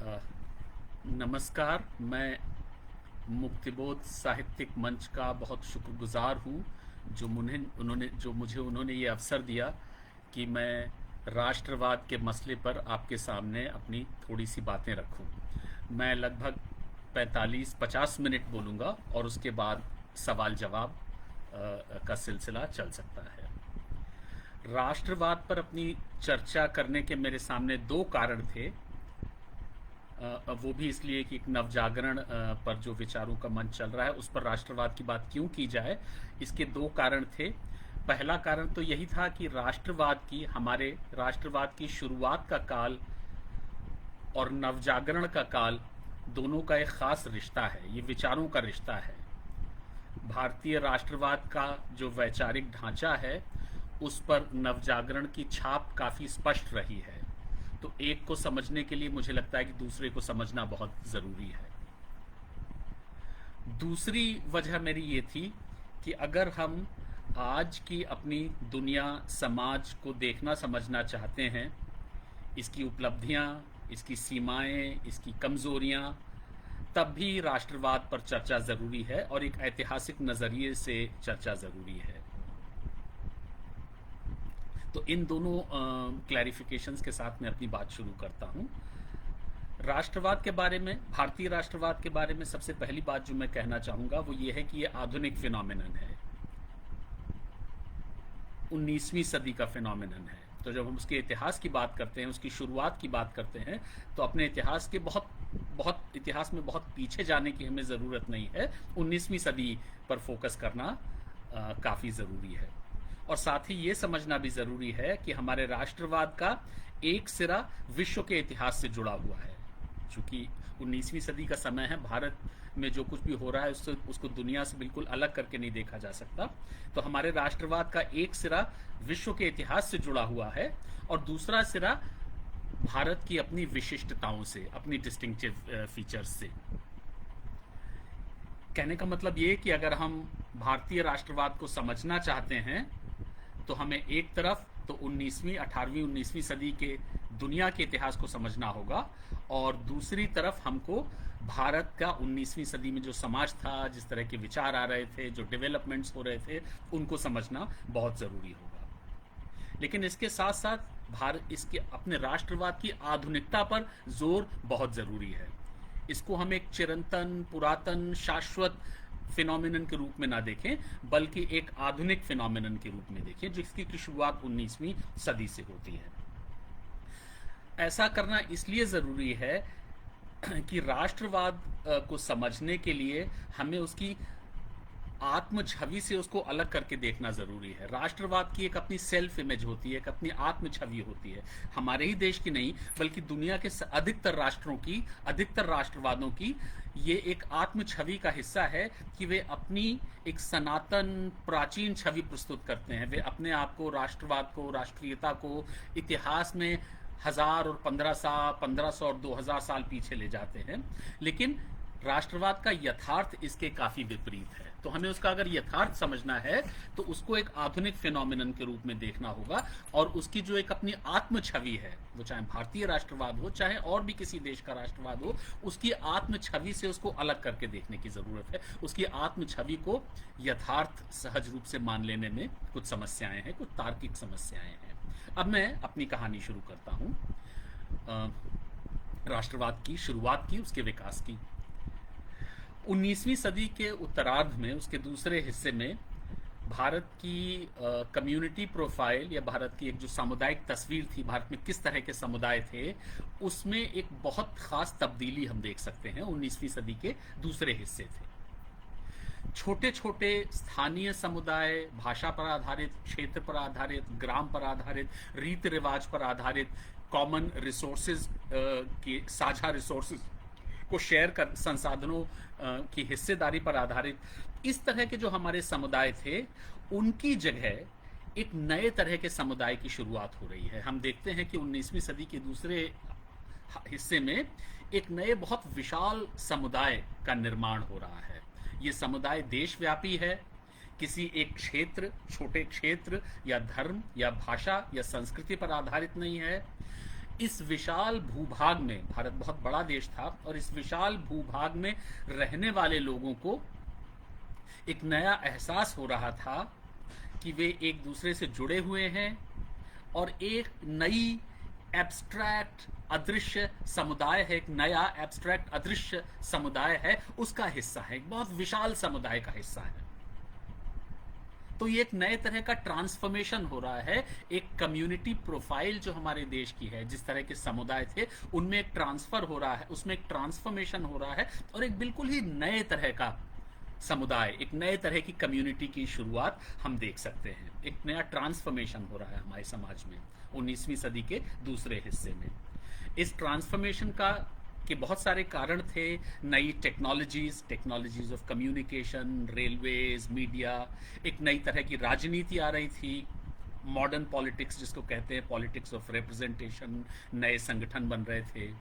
अ, नमस्कार। मैं मुक्तिबोध साहित्यिक मंच का बहुत शुक्रगुजार हूँ जो मुझे उन्होंने ये अवसर दिया कि मैं राष्ट्रवाद के मसले पर आपके सामने अपनी थोड़ी सी बातें रखूं। मैं लगभग 45-50 मिनट बोलूँगा और उसके बाद सवाल जवाब का सिलसिला चल सकता है। राष्ट्रवाद पर अपनी चर्चा करने के मेरे सामने दो कारण थे। वो भी इसलिए कि एक नवजागरण पर जो विचारों का मंच चल रहा है उस पर राष्ट्रवाद की बात क्यों की जाए, इसके दो कारण थे। पहला कारण तो यही था कि हमारे राष्ट्रवाद की शुरुआत का काल और नवजागरण का काल दोनों का एक खास रिश्ता है। ये विचारों का रिश्ता है। भारतीय राष्ट्रवाद का जो वैचारिक ढांचा है उस पर नवजागरण की छाप काफ़ी स्पष्ट रही है। तो एक को समझने के लिए मुझे लगता है कि दूसरे को समझना बहुत ज़रूरी है। दूसरी वजह मेरी ये थी कि अगर हम आज की अपनी दुनिया समाज को देखना समझना चाहते हैं, इसकी उपलब्धियां, इसकी सीमाएं, इसकी कमज़ोरियां, तब भी राष्ट्रवाद पर चर्चा ज़रूरी है और एक ऐतिहासिक नज़रिए से चर्चा ज़रूरी है। तो इन दोनों क्लैरिफिकेशंस के साथ मैं अपनी बात शुरू करता हूँ। राष्ट्रवाद के बारे में, भारतीय राष्ट्रवाद के बारे में सबसे पहली बात जो मैं कहना चाहूँगा वो ये है कि ये आधुनिक फिनोमिनन है, 19वीं सदी का फिनोमिनन है। तो जब हम उसके इतिहास की बात करते हैं, उसकी शुरुआत की बात करते हैं, तो अपने इतिहास के इतिहास में बहुत पीछे जाने की हमें ज़रूरत नहीं है। 19वीं सदी पर फोकस करना काफ़ी ज़रूरी है। और साथ ही ये समझना भी ज़रूरी है कि हमारे राष्ट्रवाद का एक सिरा विश्व के इतिहास से जुड़ा हुआ है। चूँकि 19वीं सदी का समय है, भारत में जो कुछ भी हो रहा है उसको दुनिया से बिल्कुल अलग करके नहीं देखा जा सकता। तो हमारे राष्ट्रवाद का एक सिरा विश्व के इतिहास से जुड़ा हुआ है और दूसरा सिरा भारत की अपनी विशिष्टताओं से, अपनी डिस्टिंक्टिव फीचर्स से। कहने का मतलब ये कि अगर हम भारतीय राष्ट्रवाद को समझना चाहते हैं तो हमें एक तरफ तो 19वीं सदी के दुनिया के इतिहास को समझना होगा और दूसरी तरफ हमको भारत का 19वीं सदी में जो समाज था, जिस तरह के विचार आ रहे थे, जो डेवलपमेंट्स हो रहे थे, उनको समझना बहुत ज़रूरी होगा। लेकिन इसके साथ साथ भारत इसके अपने राष्ट्रवाद की आधुनिकता पर जोर बहुत ज़रूरी है। इसको हम एक चिरंतन, पुरातन, शाश्वत फिनोमिनन के रूप में ना देखें, बल्कि एक आधुनिक फिनोमिनन के रूप में देखें जिसकी की शुरुआत 19वीं सदी से होती है। ऐसा करना इसलिए ज़रूरी है कि राष्ट्रवाद को समझने के लिए हमें उसकी आत्म छवि से उसको अलग करके देखना ज़रूरी है। राष्ट्रवाद की एक अपनी सेल्फ इमेज होती है, एक अपनी आत्म छवि होती है। हमारे ही देश की नहीं बल्कि दुनिया के अधिकतर राष्ट्रों की, अधिकतर राष्ट्रवादों की ये एक आत्म छवि का हिस्सा है कि वे अपनी एक सनातन प्राचीन छवि प्रस्तुत करते हैं। वे अपने आप को, राष्ट्रवाद को, राष्ट्रीयता को इतिहास में 1000 और 1500 और 2000 साल पीछे ले जाते हैं। लेकिन राष्ट्रवाद का यथार्थ इसके काफ़ी विपरीत है। तो हमें उसका अगर यथार्थ समझना है तो उसको एक आधुनिक फिनोमिनन के रूप में देखना होगा और उसकी जो एक अपनी आत्म छवि है, वो चाहे भारतीय राष्ट्रवाद हो, चाहे और भी किसी देश का राष्ट्रवाद हो, उसकी आत्म छवि से उसको अलग करके देखने की ज़रूरत है। उसकी आत्म छवि को यथार्थ सहज रूप से मान लेने में कुछ समस्याएं हैं, कुछ तार्किक समस्याएं हैं। अब मैं अपनी कहानी शुरू करता हूँ राष्ट्रवाद की शुरुआत की, उसके विकास की। 19वीं सदी के उत्तरार्ध में, उसके दूसरे हिस्से में, भारत की कम्युनिटी प्रोफाइल या भारत की एक जो सामुदायिक तस्वीर थी, भारत में किस तरह के समुदाय थे, उसमें एक बहुत खास तब्दीली हम देख सकते हैं। 19वीं सदी के दूसरे हिस्से थे। छोटे छोटे स्थानीय समुदाय, भाषा पर आधारित, क्षेत्र पर आधारित, ग्राम पर आधारित, रीति रिवाज पर आधारित, कॉमन रिसोर्सेज की, साझा रिसोर्सेज को शेयर कर, संसाधनों की हिस्सेदारी पर आधारित, इस तरह के जो हमारे समुदाय थे, उनकी जगह एक नए तरह के समुदाय की शुरुआत हो रही है। हम देखते हैं कि 19वीं सदी के दूसरे हिस्से में एक नए बहुत विशाल समुदाय का निर्माण हो रहा है। ये समुदाय देशव्यापी है, किसी एक क्षेत्र, छोटे क्षेत्र या धर्म या भाषा या संस्कृति पर आधारित नहीं है। इस विशाल भूभाग में, भारत बहुत बड़ा देश था, और इस विशाल भूभाग में रहने वाले लोगों को एक नया एहसास हो रहा था कि वे एक दूसरे से जुड़े हुए हैं और एक नई एब्स्ट्रैक्ट अदृश्य समुदाय है, एक नया एब्स्ट्रैक्ट अदृश्य समुदाय है, उसका हिस्सा है, एक बहुत विशाल समुदाय का हिस्सा है। तो ये एक नए तरह का ट्रांसफॉर्मेशन हो रहा है। एक कम्युनिटी प्रोफाइल जो हमारे देश की है, जिस तरह के समुदाय थे उनमें एक ट्रांसफर हो रहा है, उसमें एक ट्रांसफॉर्मेशन हो रहा है, और एक बिल्कुल ही नए तरह का समुदाय, एक नए तरह की कम्युनिटी की शुरुआत हम देख सकते हैं। एक नया ट्रांसफॉर्मेशन हो रहा है हमारे समाज में 19वीं सदी के दूसरे हिस्से में। इस ट्रांसफॉर्मेशन के बहुत सारे कारण थे। नई technologies of communication, railways, media, एक नई तरह की राजनीति आ रही थी, मॉडर्न पॉलिटिक्स जिसको कहते हैं, पॉलिटिक्स ऑफ रिप्रेजेंटेशन, नए संगठन बन रहे थे,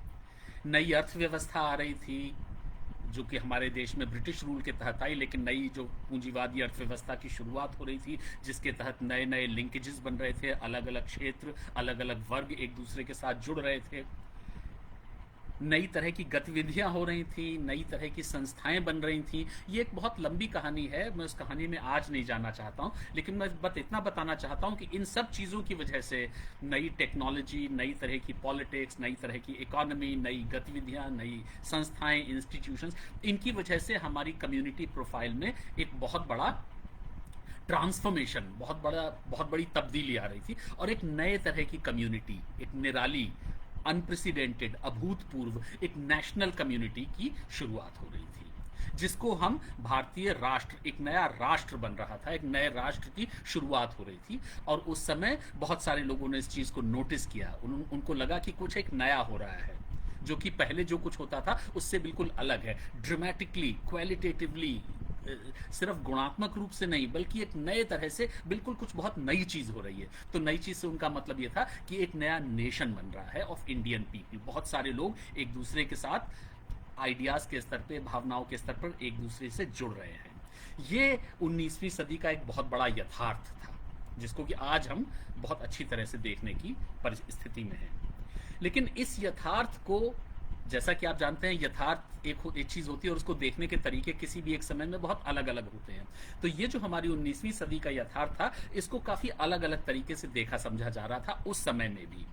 नई अर्थव्यवस्था आ रही थी जो कि हमारे देश में ब्रिटिश रूल के तहत आई, लेकिन नई जो पूंजीवादी अर्थव्यवस्था की शुरुआत हो रही थी, जिसके तहत नए नए लिंकेजेस बन रहे थे, अलग अलग क्षेत्र, अलग अलग वर्ग एक दूसरे के साथ जुड़ रहे थे, नई तरह की गतिविधियां हो रही थी, नई तरह की संस्थाएं बन रही थी। ये एक बहुत लंबी कहानी है, मैं उस कहानी में आज नहीं जाना चाहता हूं, लेकिन मैं इतना बताना चाहता हूं कि इन सब चीज़ों की वजह से नई टेक्नोलॉजी, नई तरह की पॉलिटिक्स, नई तरह की इकोनॉमी, नई गतिविधियां, नई संस्थाएं, इंस्टीट्यूशंस, इनकी वजह से हमारी कम्युनिटी प्रोफाइल में एक बहुत बड़ा ट्रांसफॉर्मेशन, बहुत बड़ी तब्दीली आ रही थी, और एक नए तरह की कम्युनिटी, एक निराली, अनप्रेसिडेंटेड, अभूतपूर्व एक नेशनल कम्युनिटी की शुरुआत हो रही थी, जिसको हम भारतीय राष्ट्र, एक नया राष्ट्र बन रहा था, एक नए राष्ट्र की शुरुआत हो रही थी। और उस समय बहुत सारे लोगों ने इस चीज़ को नोटिस किया, उनको लगा कि कुछ एक नया हो रहा है, जो कि पहले जो कुछ होता था उससे बिल्कुल अलग है, ड्रामेटिकली, क्वालिटेटिवली, सिर्फ गुणात्मक रूप से नहीं, बल्कि एक नए तरह से बिल्कुल कुछ बहुत नई चीज हो रही है। तो नई चीज से उनका मतलब ये था कि एक नया नेशन बन रहा है ऑफ इंडियन पीपल। बहुत सारे लोग एक दूसरे के साथ आइडियाज के स्तर पे, भावनाओं के स्तर पर एक दूसरे से जुड़ रहे हैं। ये 19वीं सदी का एक बहुत बड़ा यथार्थ था, जिसको कि आज हम बहुत अच्छी तरह से देखने की परिस्थिति में हैं। लेकिन इस यथार्थ को, जैसा कि आप जानते हैं, यथार्थ एक चीज होती है और उसको देखने के तरीके किसी भी एक समय में बहुत अलग अलग होते हैं। तो ये जो हमारी 19वीं सदी का यथार्थ था, इसको काफी अलग अलग तरीके से देखा समझा जा रहा था उस समय में भी।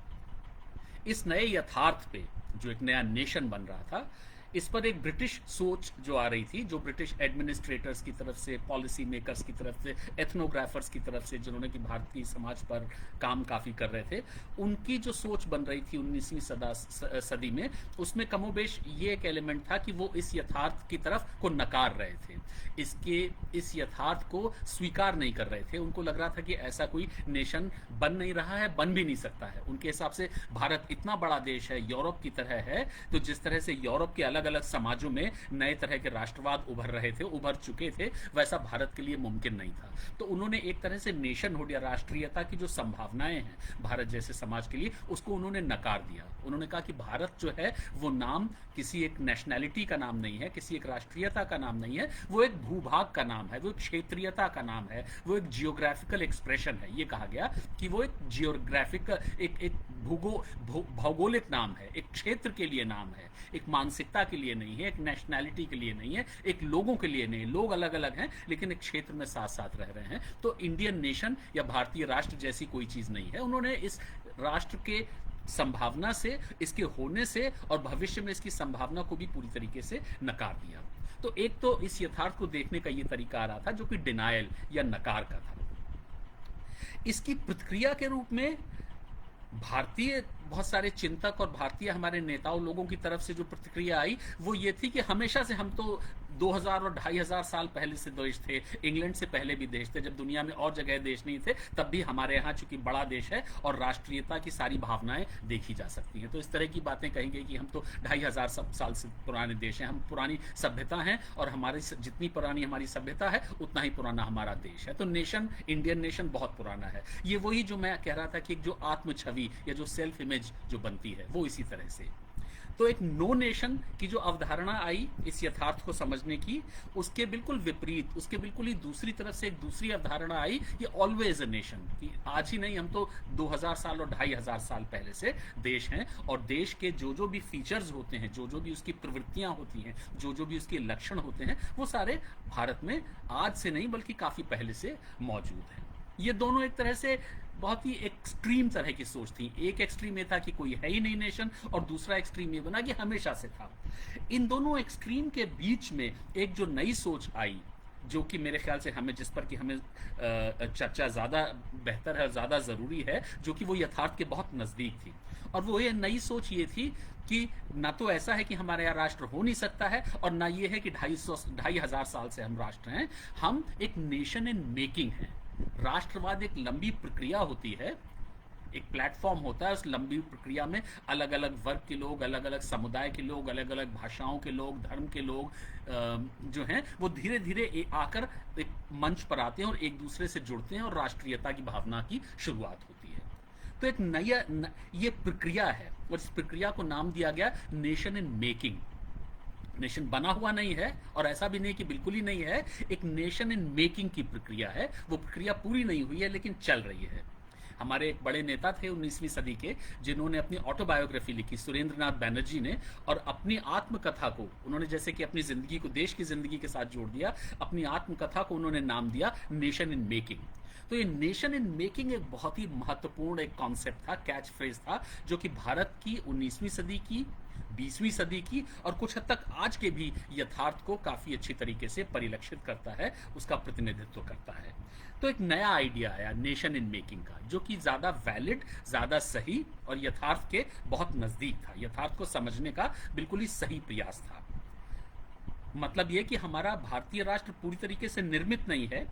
इस नए यथार्थ पे, जो एक नया नेशन बन रहा था, इस पर एक ब्रिटिश सोच जो आ रही थी, जो ब्रिटिश एडमिनिस्ट्रेटर्स की तरफ से, पॉलिसी मेकर्स की तरफ से, एथनोग्राफर्स की तरफ से, जिन्होंने कि भारतीय समाज पर काम काफ़ी कर रहे थे, उनकी जो सोच बन रही थी 19वीं सदी में, उसमें कमोबेश ये एक एलिमेंट था कि वो इस यथार्थ की तरफ को नकार रहे थे, इस यथार्थ को स्वीकार नहीं कर रहे थे। उनको लग रहा था कि ऐसा कोई नेशन बन नहीं रहा है, बन भी नहीं सकता है। उनके हिसाब से भारत इतना बड़ा देश है, यूरोप की तरह है, तो जिस तरह से यूरोप के अलग अलग समाजों में नए तरह के राष्ट्रवाद उभर चुके थे, वैसा भारत के लिए मुमकिन नहीं था। तो उन्होंने एक तरह से नेशनहुड या राष्ट्रीयता की जो संभावनाएं हैं भारत जैसे समाज के लिए, उसको उन्होंने नकार दिया। उन्होंने कहा कि भारत जो है वो नाम किसी एक नेशनैलिटी का नाम नहीं है, किसी एक राष्ट्रीयता का नाम नहीं है, वो एक भूभाग का नाम है, वो एक क्षेत्रीयता का नाम है, वो एक जियोग्राफिकल एक्सप्रेशन है। ये कहा गया कि वो एक जियोग्राफिकल, एक भौगोलिक नाम है, एक क्षेत्र के लिए नाम है, एक मानसिकता के लिए नहीं है, एक नेशनैलिटी के लिए नहीं है, एक लोगों के लिए नहीं। लोग अलग अलग हैं लेकिन एक क्षेत्र में साथ साथ रह रहे हैं। तो इंडियन नेशन या भारतीय राष्ट्र जैसी कोई चीज नहीं है। उन्होंने इस राष्ट्र के संभावना से, इसके होने से और भविष्य में इसकी संभावना को भी पूरी तरीके से नकार दिया। तो एक तो इस यथार्थ को देखने का ये तरीका आ रहा था जो कि डिनायल या नकार का था। इसकी प्रतिक्रिया के रूप में भारतीय बहुत सारे चिंतक और भारतीय हमारे नेताओं लोगों की तरफ से जो प्रतिक्रिया आई वो ये थी कि हमेशा से हम तो 2000 और 2500 साल पहले से देश थे, इंग्लैंड से पहले भी देश थे, जब दुनिया में और जगह देश नहीं थे तब भी हमारे यहाँ चूंकि बड़ा देश है और राष्ट्रीयता की सारी भावनाएं देखी जा सकती हैं। तो इस तरह की बातें कहेंगे कि हम तो 2500 साल से पुराने देश हैं, हम पुरानी सभ्यता हैं और हमारी जितनी पुरानी हमारी सभ्यता है उतना ही पुराना हमारा देश है। तो नेशन, इंडियन नेशन बहुत पुराना है। ये वही जो मैं कह रहा था कि जो आत्म छवि या जो सेल्फ इमेज जो बनती है वो इसी तरह से। तो एक नो नेशन की जो अवधारणा आई इस यथार्थ को समझने की, उसके बिल्कुल विपरीत, उसके बिल्कुल ही दूसरी तरफ से एक दूसरी अवधारणा आई, ये ऑलवेज अ नेशन, कि आज ही नहीं, हम तो 2000 साल और 2500 साल पहले से देश हैं, और देश के जो जो भी फीचर्स होते हैं, जो जो भी उसकी प्रवृत्तियां होती हैं, जो जो भी उसके लक्षण होते हैं, वो सारे भारत में आज से नहीं बल्कि काफी पहले से मौजूद हैं। ये दोनों एक तरह से बहुत ही एक्सट्रीम तरह की सोच थी। एक एक्सट्रीम ये था कि कोई है ही नहीं नेशन, और दूसरा एक्सट्रीम ये बना कि हमेशा से था। इन दोनों एक्सट्रीम के बीच में एक जो नई सोच आई, जो कि मेरे ख्याल से हमें, जिस पर कि हमें चर्चा ज़्यादा बेहतर है, ज़्यादा ज़रूरी है, जो कि वो यथार्थ के बहुत नज़दीक थी। और वो ये नई सोच ये थी कि ना तो ऐसा है कि हमारे यहाँ राष्ट्र हो नहीं सकता है, और ना ये है कि 2,500 साल से हम राष्ट्र हैं। हम एक नेशन इन मेकिंग हैं। राष्ट्रवाद एक लंबी प्रक्रिया होती है, एक प्लेटफॉर्म होता है। उस लंबी प्रक्रिया में अलग अलग वर्ग के लोग, अलग अलग समुदाय के लोग, अलग अलग भाषाओं के लोग, धर्म के लोग जो हैं, वो धीरे धीरे आकर एक मंच पर आते हैं और एक दूसरे से जुड़ते हैं, और राष्ट्रीयता की भावना की शुरुआत होती है। तो एक नया ये प्रक्रिया है, और इस प्रक्रिया को नाम दिया गया नेशन इन मेकिंग। नेशन बना हुआ नहीं है, और ऐसा भी नहीं कि बिल्कुल ही नहीं है, एक नेशन इन मेकिंग की प्रक्रिया है। वो प्रक्रिया पूरी नहीं हुई है, लेकिन चल रही है। हमारे एक बड़े नेता थे 19वीं सदी के, जिन्होंने अपनी ऑटोबायोग्राफी लिखी, सुरेंद्रनाथ बैनर्जी ने, और अपनी आत्मकथा को उन्होंने, जैसे कि अपनी जिंदगी को देश की जिंदगी के साथ जोड़ दिया, अपनी आत्मकथा को उन्होंने नाम दिया नेशन इन मेकिंग। तो ये नेशन इन मेकिंग एक बहुत ही महत्वपूर्ण एक कॉन्सेप्ट था, कैच फ्रेज था, जो कि भारत की 19वीं सदी की, 20वीं सदी की, और कुछ हद तक आज के भी यथार्थ को काफी अच्छी तरीके से परिलक्षित करता है, उसका प्रतिनिधित्व करता है। तो एक नया आइडिया आया नेशन इन मेकिंग का, जो कि ज्यादा वैलिड, ज्यादा सही, और यथार्थ के बहुत नजदीक था। यथार्थ को समझने का बिल्कुल ही सही प्रयास था। मतलब यह कि हमारा भारतीय राष्ट्र पूरी तरीके से निर्मित नहीं है,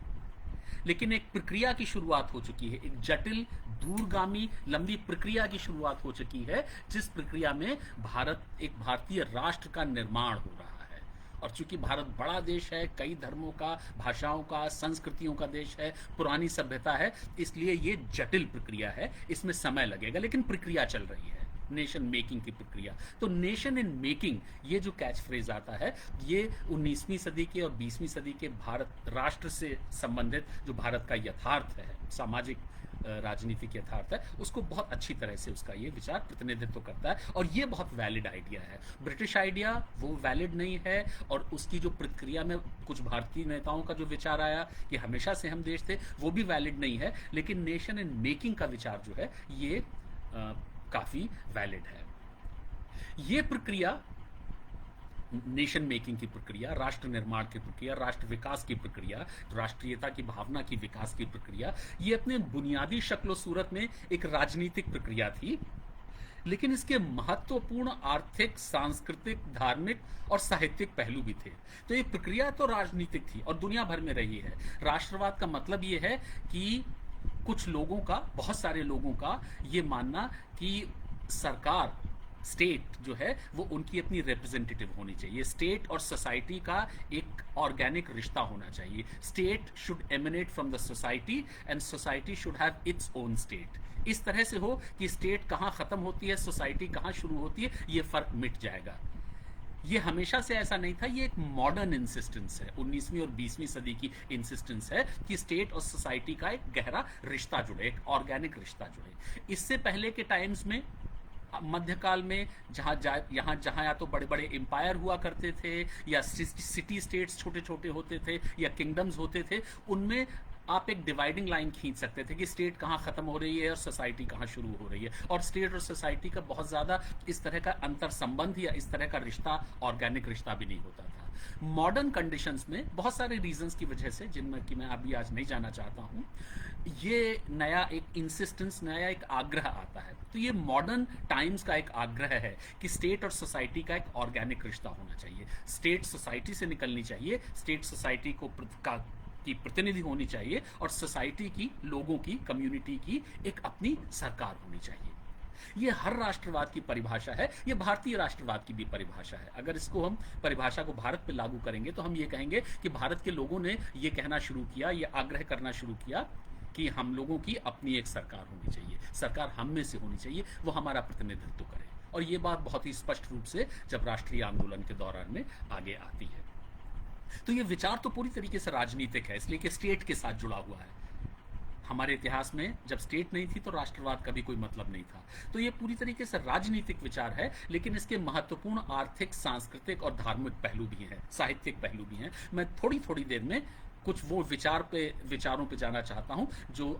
लेकिन एक प्रक्रिया की शुरुआत हो चुकी है, एक जटिल, दूरगामी, लंबी प्रक्रिया की शुरुआत हो चुकी है, जिस प्रक्रिया में एक भारतीय राष्ट्र का निर्माण हो रहा है। और चूंकि भारत बड़ा देश है, कई धर्मों का, भाषाओं का, संस्कृतियों का देश है, पुरानी सभ्यता है, इसलिए ये जटिल प्रक्रिया है, इसमें समय लगेगा, लेकिन प्रक्रिया चल रही है, नेशन मेकिंग की प्रक्रिया। तो नेशन इन मेकिंग, ये जो कैच फ्रेज आता है, ये 19वीं सदी के और 20वीं सदी के भारत राष्ट्र से संबंधित जो भारत का यथार्थ है, सामाजिक राजनीतिक यथार्थ है, उसको बहुत अच्छी तरह से उसका ये विचार प्रतिनिधित्व करता है, और ये बहुत वैलिड आइडिया है। ब्रिटिश आइडिया वो वैलिड नहीं है, और उसकी जो प्रक्रिया में कुछ भारतीय नेताओं का जो विचार आया कि हमेशा से हम देश थे, वो भी वैलिड नहीं है। लेकिन नेशन इन मेकिंग का विचार जो है, ये काफी वैलिड है। ये प्रक्रिया, नेशन मेकिंग की प्रक्रिया, राष्ट्र निर्माण की प्रक्रिया, राष्ट्र विकास की प्रक्रिया, राष्ट्रीयता की भावना की विकास की प्रक्रिया, ये अपने बुनियादी शक्ल सूरत में एक राजनीतिक प्रक्रिया थी, लेकिन इसके महत्वपूर्ण आर्थिक, सांस्कृतिक, धार्मिक और साहित्यिक पहलू भी थे। तो ये प्रक्रिया तो राजनीतिक थी और दुनिया भर में रही है। राष्ट्रवाद का मतलब ये है कि कुछ लोगों का, बहुत सारे लोगों का ये मानना कि सरकार, स्टेट जो है, वो उनकी अपनी रिप्रेजेंटेटिव होनी चाहिए। स्टेट और सोसाइटी का एक ऑर्गेनिक रिश्ता होना चाहिए। State should eminent from the society and society should have its own state. इस तरह से हो कि स्टेट कहाँ खत्म होती है, सोसाइटी कहाँ शुरू होती है, ये फर्क मिट जाएगा। ये हमेशा से ऐसा नहीं था, ये एक मॉडर्न इंसिस्टेंस है, 19वीं और 20वीं सदी की इंसिस्टेंस है कि स्टेट और सोसाइटी का एक गहरा रिश्ता जुड़े, एक ऑर्गेनिक रिश्ता जुड़े। इससे पहले के टाइम्स में, मध्यकाल में, जहां या तो बड़े बड़े एम्पायर हुआ करते थे, या सिटी स्टेट्स छोटे छोटे होते थे, या किंगडम्स होते थे, उनमें आप एक डिवाइडिंग लाइन खींच सकते थे कि स्टेट कहाँ खत्म हो रही है और सोसाइटी कहाँ शुरू हो रही है। और स्टेट और सोसाइटी का बहुत ज्यादा इस तरह का अंतर संबंध या इस तरह का रिश्ता, ऑर्गेनिक रिश्ता भी नहीं होता था। मॉडर्न कंडीशंस में बहुत सारे रीजंस की वजह से, जिनमें कि मैं अभी आज नहीं जाना चाहता हूँ, ये नया एक इंसिस्टेंस, नया एक आग्रह आता है। तो ये मॉडर्न टाइम्स का एक आग्रह है कि स्टेट और सोसाइटी का एक ऑर्गेनिक रिश्ता होना चाहिए। स्टेट सोसाइटी से निकलनी चाहिए, स्टेट सोसाइटी की प्रतिनिधि होनी चाहिए, और सोसाइटी की, लोगों की, कम्युनिटी की एक अपनी सरकार होनी चाहिए। ये हर राष्ट्रवाद की परिभाषा है, ये भारतीय राष्ट्रवाद की भी परिभाषा है। अगर इसको हम परिभाषा को भारत पे लागू करेंगे तो हम ये कहेंगे कि भारत के लोगों ने ये कहना शुरू किया, ये आग्रह करना शुरू किया कि हम लोगों की अपनी एक सरकार होनी चाहिए, सरकार हम में से होनी चाहिए, वो हमारा प्रतिनिधित्व करे। और ये बात बहुत ही स्पष्ट रूप से जब राष्ट्रीय आंदोलन के दौरान में आगे आती है। तो ये विचार तो पूरी तरीके से राजनीतिक है, इसलिए कि स्टेट के साथ जुड़ा हुआ है। हमारे इतिहास में जब स्टेट नहीं थी तो राष्ट्रवाद का भी कोई मतलब नहीं था। तो ये पूरी तरीके से राजनीतिक विचार है, लेकिन इसके महत्वपूर्ण आर्थिक, सांस्कृतिक और धार्मिक पहलू भी हैं, साहित्यिक पहलू भी हैं। मैं थोड़ी थोड़ी देर में कुछ वो विचारों पे जाना चाहता हूं जो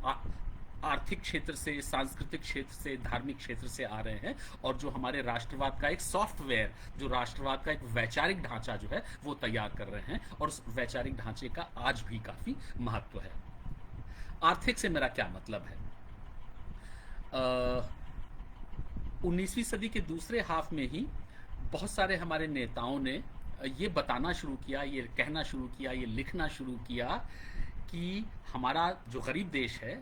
आर्थिक क्षेत्र से, सांस्कृतिक क्षेत्र से, धार्मिक क्षेत्र से आ रहे हैं, और जो हमारे राष्ट्रवाद का एक सॉफ्टवेयर, जो राष्ट्रवाद का एक वैचारिक ढांचा जो है वो तैयार कर रहे हैं, और उस वैचारिक ढांचे का आज भी काफी महत्व है। आर्थिक से मेरा क्या मतलब है? 19वीं सदी के दूसरे हाफ में ही बहुत सारे हमारे नेताओं ने ये बताना शुरू किया, ये कहना शुरू किया, ये लिखना शुरू किया कि हमारा जो गरीब देश है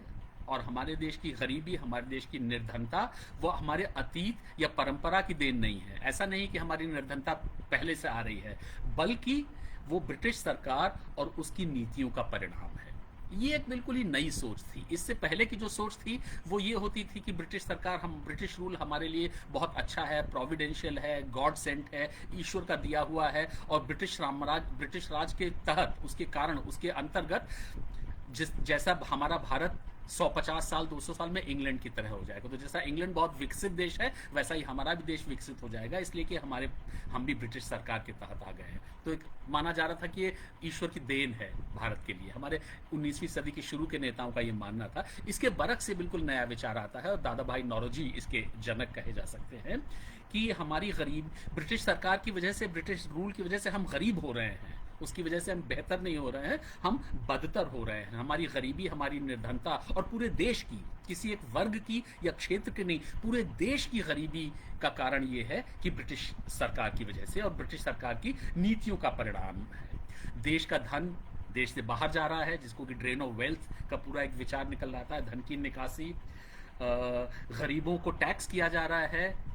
और हमारे देश की गरीबी, हमारे देश की निर्धनता, वो हमारे अतीत या परंपरा की देन नहीं है। ऐसा नहीं कि हमारी निर्धनता पहले से आ रही है, बल्कि वो ब्रिटिश सरकार और उसकी नीतियों का परिणाम है। ये एक बिल्कुल ही नई सोच थी। इससे पहले की जो सोच थी वो ये होती थी कि ब्रिटिश सरकार, ब्रिटिश रूल हमारे लिए बहुत अच्छा है, प्रोविडेंशियल है, गॉड सेंट है, ईश्वर का दिया हुआ है, और ब्रिटिश राज के तहत, उसके कारण, उसके अंतर्गत जैसा हमारा भारत 150 साल 200 साल में इंग्लैंड की तरह हो जाएगा, तो जैसा इंग्लैंड बहुत विकसित देश है वैसा ही हमारा भी देश विकसित हो जाएगा, इसलिए कि हम भी ब्रिटिश सरकार के तहत आ गए हैं। तो एक माना जा रहा था कि ये ईश्वर की देन है भारत के लिए। हमारे 19वीं सदी के शुरू के नेताओं का ये मानना था। इसके बरक से बिल्कुल नया विचार आता है, और दादा भाई नौरोजी इसके जनक कहे जा सकते हैं, कि हमारी ब्रिटिश सरकार की वजह से, ब्रिटिश रूल की वजह से हम गरीब हो रहे हैं, उसकी वजह से हम बेहतर नहीं हो रहे हैं, हम बदतर हो रहे हैं। हमारी गरीबी, हमारी निर्धनता, और पूरे देश की, किसी एक वर्ग की या क्षेत्र की नहीं, पूरे देश की गरीबी का कारण ये है कि ब्रिटिश सरकार की वजह से और ब्रिटिश सरकार की नीतियों का परिणाम है। देश का धन देश से बाहर जा रहा है, जिसको कि ड्रेन ऑफ वेल्थ का पूरा एक विचार निकल रहा है, धन की निकासी, गरीबों को टैक्स किया जा रहा है,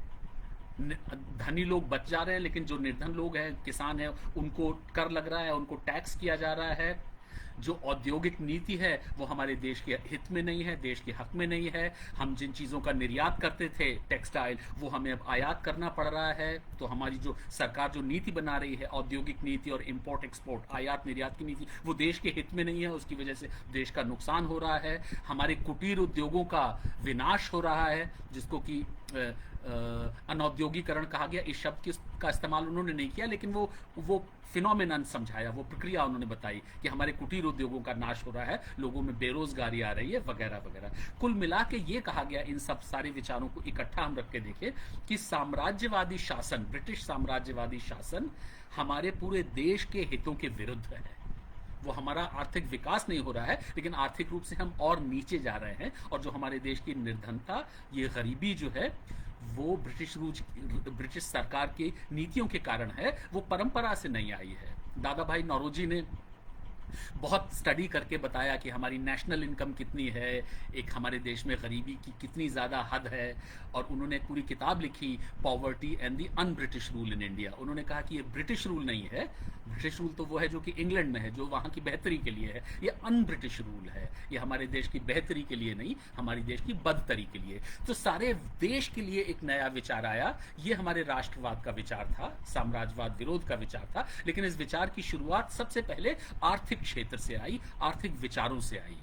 धनी लोग बच जा रहे हैं, लेकिन जो निर्धन लोग हैं, किसान हैं, उनको कर लग रहा है, उनको टैक्स किया जा रहा है। जो औद्योगिक नीति है वो हमारे देश के हित में नहीं है, देश के हक में नहीं है। हम जिन चीज़ों का निर्यात करते थे, टेक्सटाइल, वो हमें अब आयात करना पड़ रहा है। तो हमारी जो सरकार जो नीति बना रही है, औद्योगिक नीति और इंपोर्ट एक्सपोर्ट, आयात निर्यात की नीति, वो देश के हित में नहीं है, उसकी वजह से देश का नुकसान हो रहा है। हमारे कुटीर उद्योगों का विनाश हो रहा है, जिसको कि अनौद्योगिकरण कहा गया। इस शब्द का इस्तेमाल उन्होंने नहीं किया, लेकिन वो फिनोमेनन समझाया, वो प्रक्रिया उन्होंने बताई कि हमारे कुटीर उद्योगों का नाश हो रहा है, लोगों में बेरोजगारी आ रही है, वगैरह वगैरह। कुल मिला के ये कहा गया, इन सब सारे विचारों को इकट्ठा हम रख के देखें, कि साम्राज्यवादी शासन, ब्रिटिश साम्राज्यवादी शासन हमारे पूरे देश के हितों के विरुद्ध है। वो हमारा आर्थिक विकास नहीं हो रहा है, लेकिन आर्थिक रूप से हम और नीचे जा रहे हैं। और जो हमारे देश की निर्धनता, ये गरीबी जो है, वो ब्रिटिश सरकार की नीतियों के कारण है, वो परंपरा से नहीं आई है। दादा भाई नौरोजी ने बहुत स्टडी करके बताया कि हमारी नेशनल इनकम कितनी है, एक हमारे देश में गरीबी की कितनी ज़्यादा हद है, और उन्होंने एक पूरी किताब लिखी, poverty and the un British rule in India. उन्होंने कहा कि ये ब्रिटिश रूल नहीं है, ब्रिटिश रूल तो वो है जो कि इंग्लैंड में है, जो वहाँ की बेहतरी के लिए है। ये अन ब्रिटिश रूल है, ये हमारे देश की बेहतरी के लिए नहीं, हमारी देश की बदतरी के लिए। तो सारे देश के लिए एक नया विचार आया। ये हमारे राष्ट्रवाद का विचार था, साम्राज्यवाद विरोध का विचार था। लेकिन इस विचार की शुरुआत सबसे पहले आर्थिक क्षेत्र से आई, आर्थिक विचारों से आई।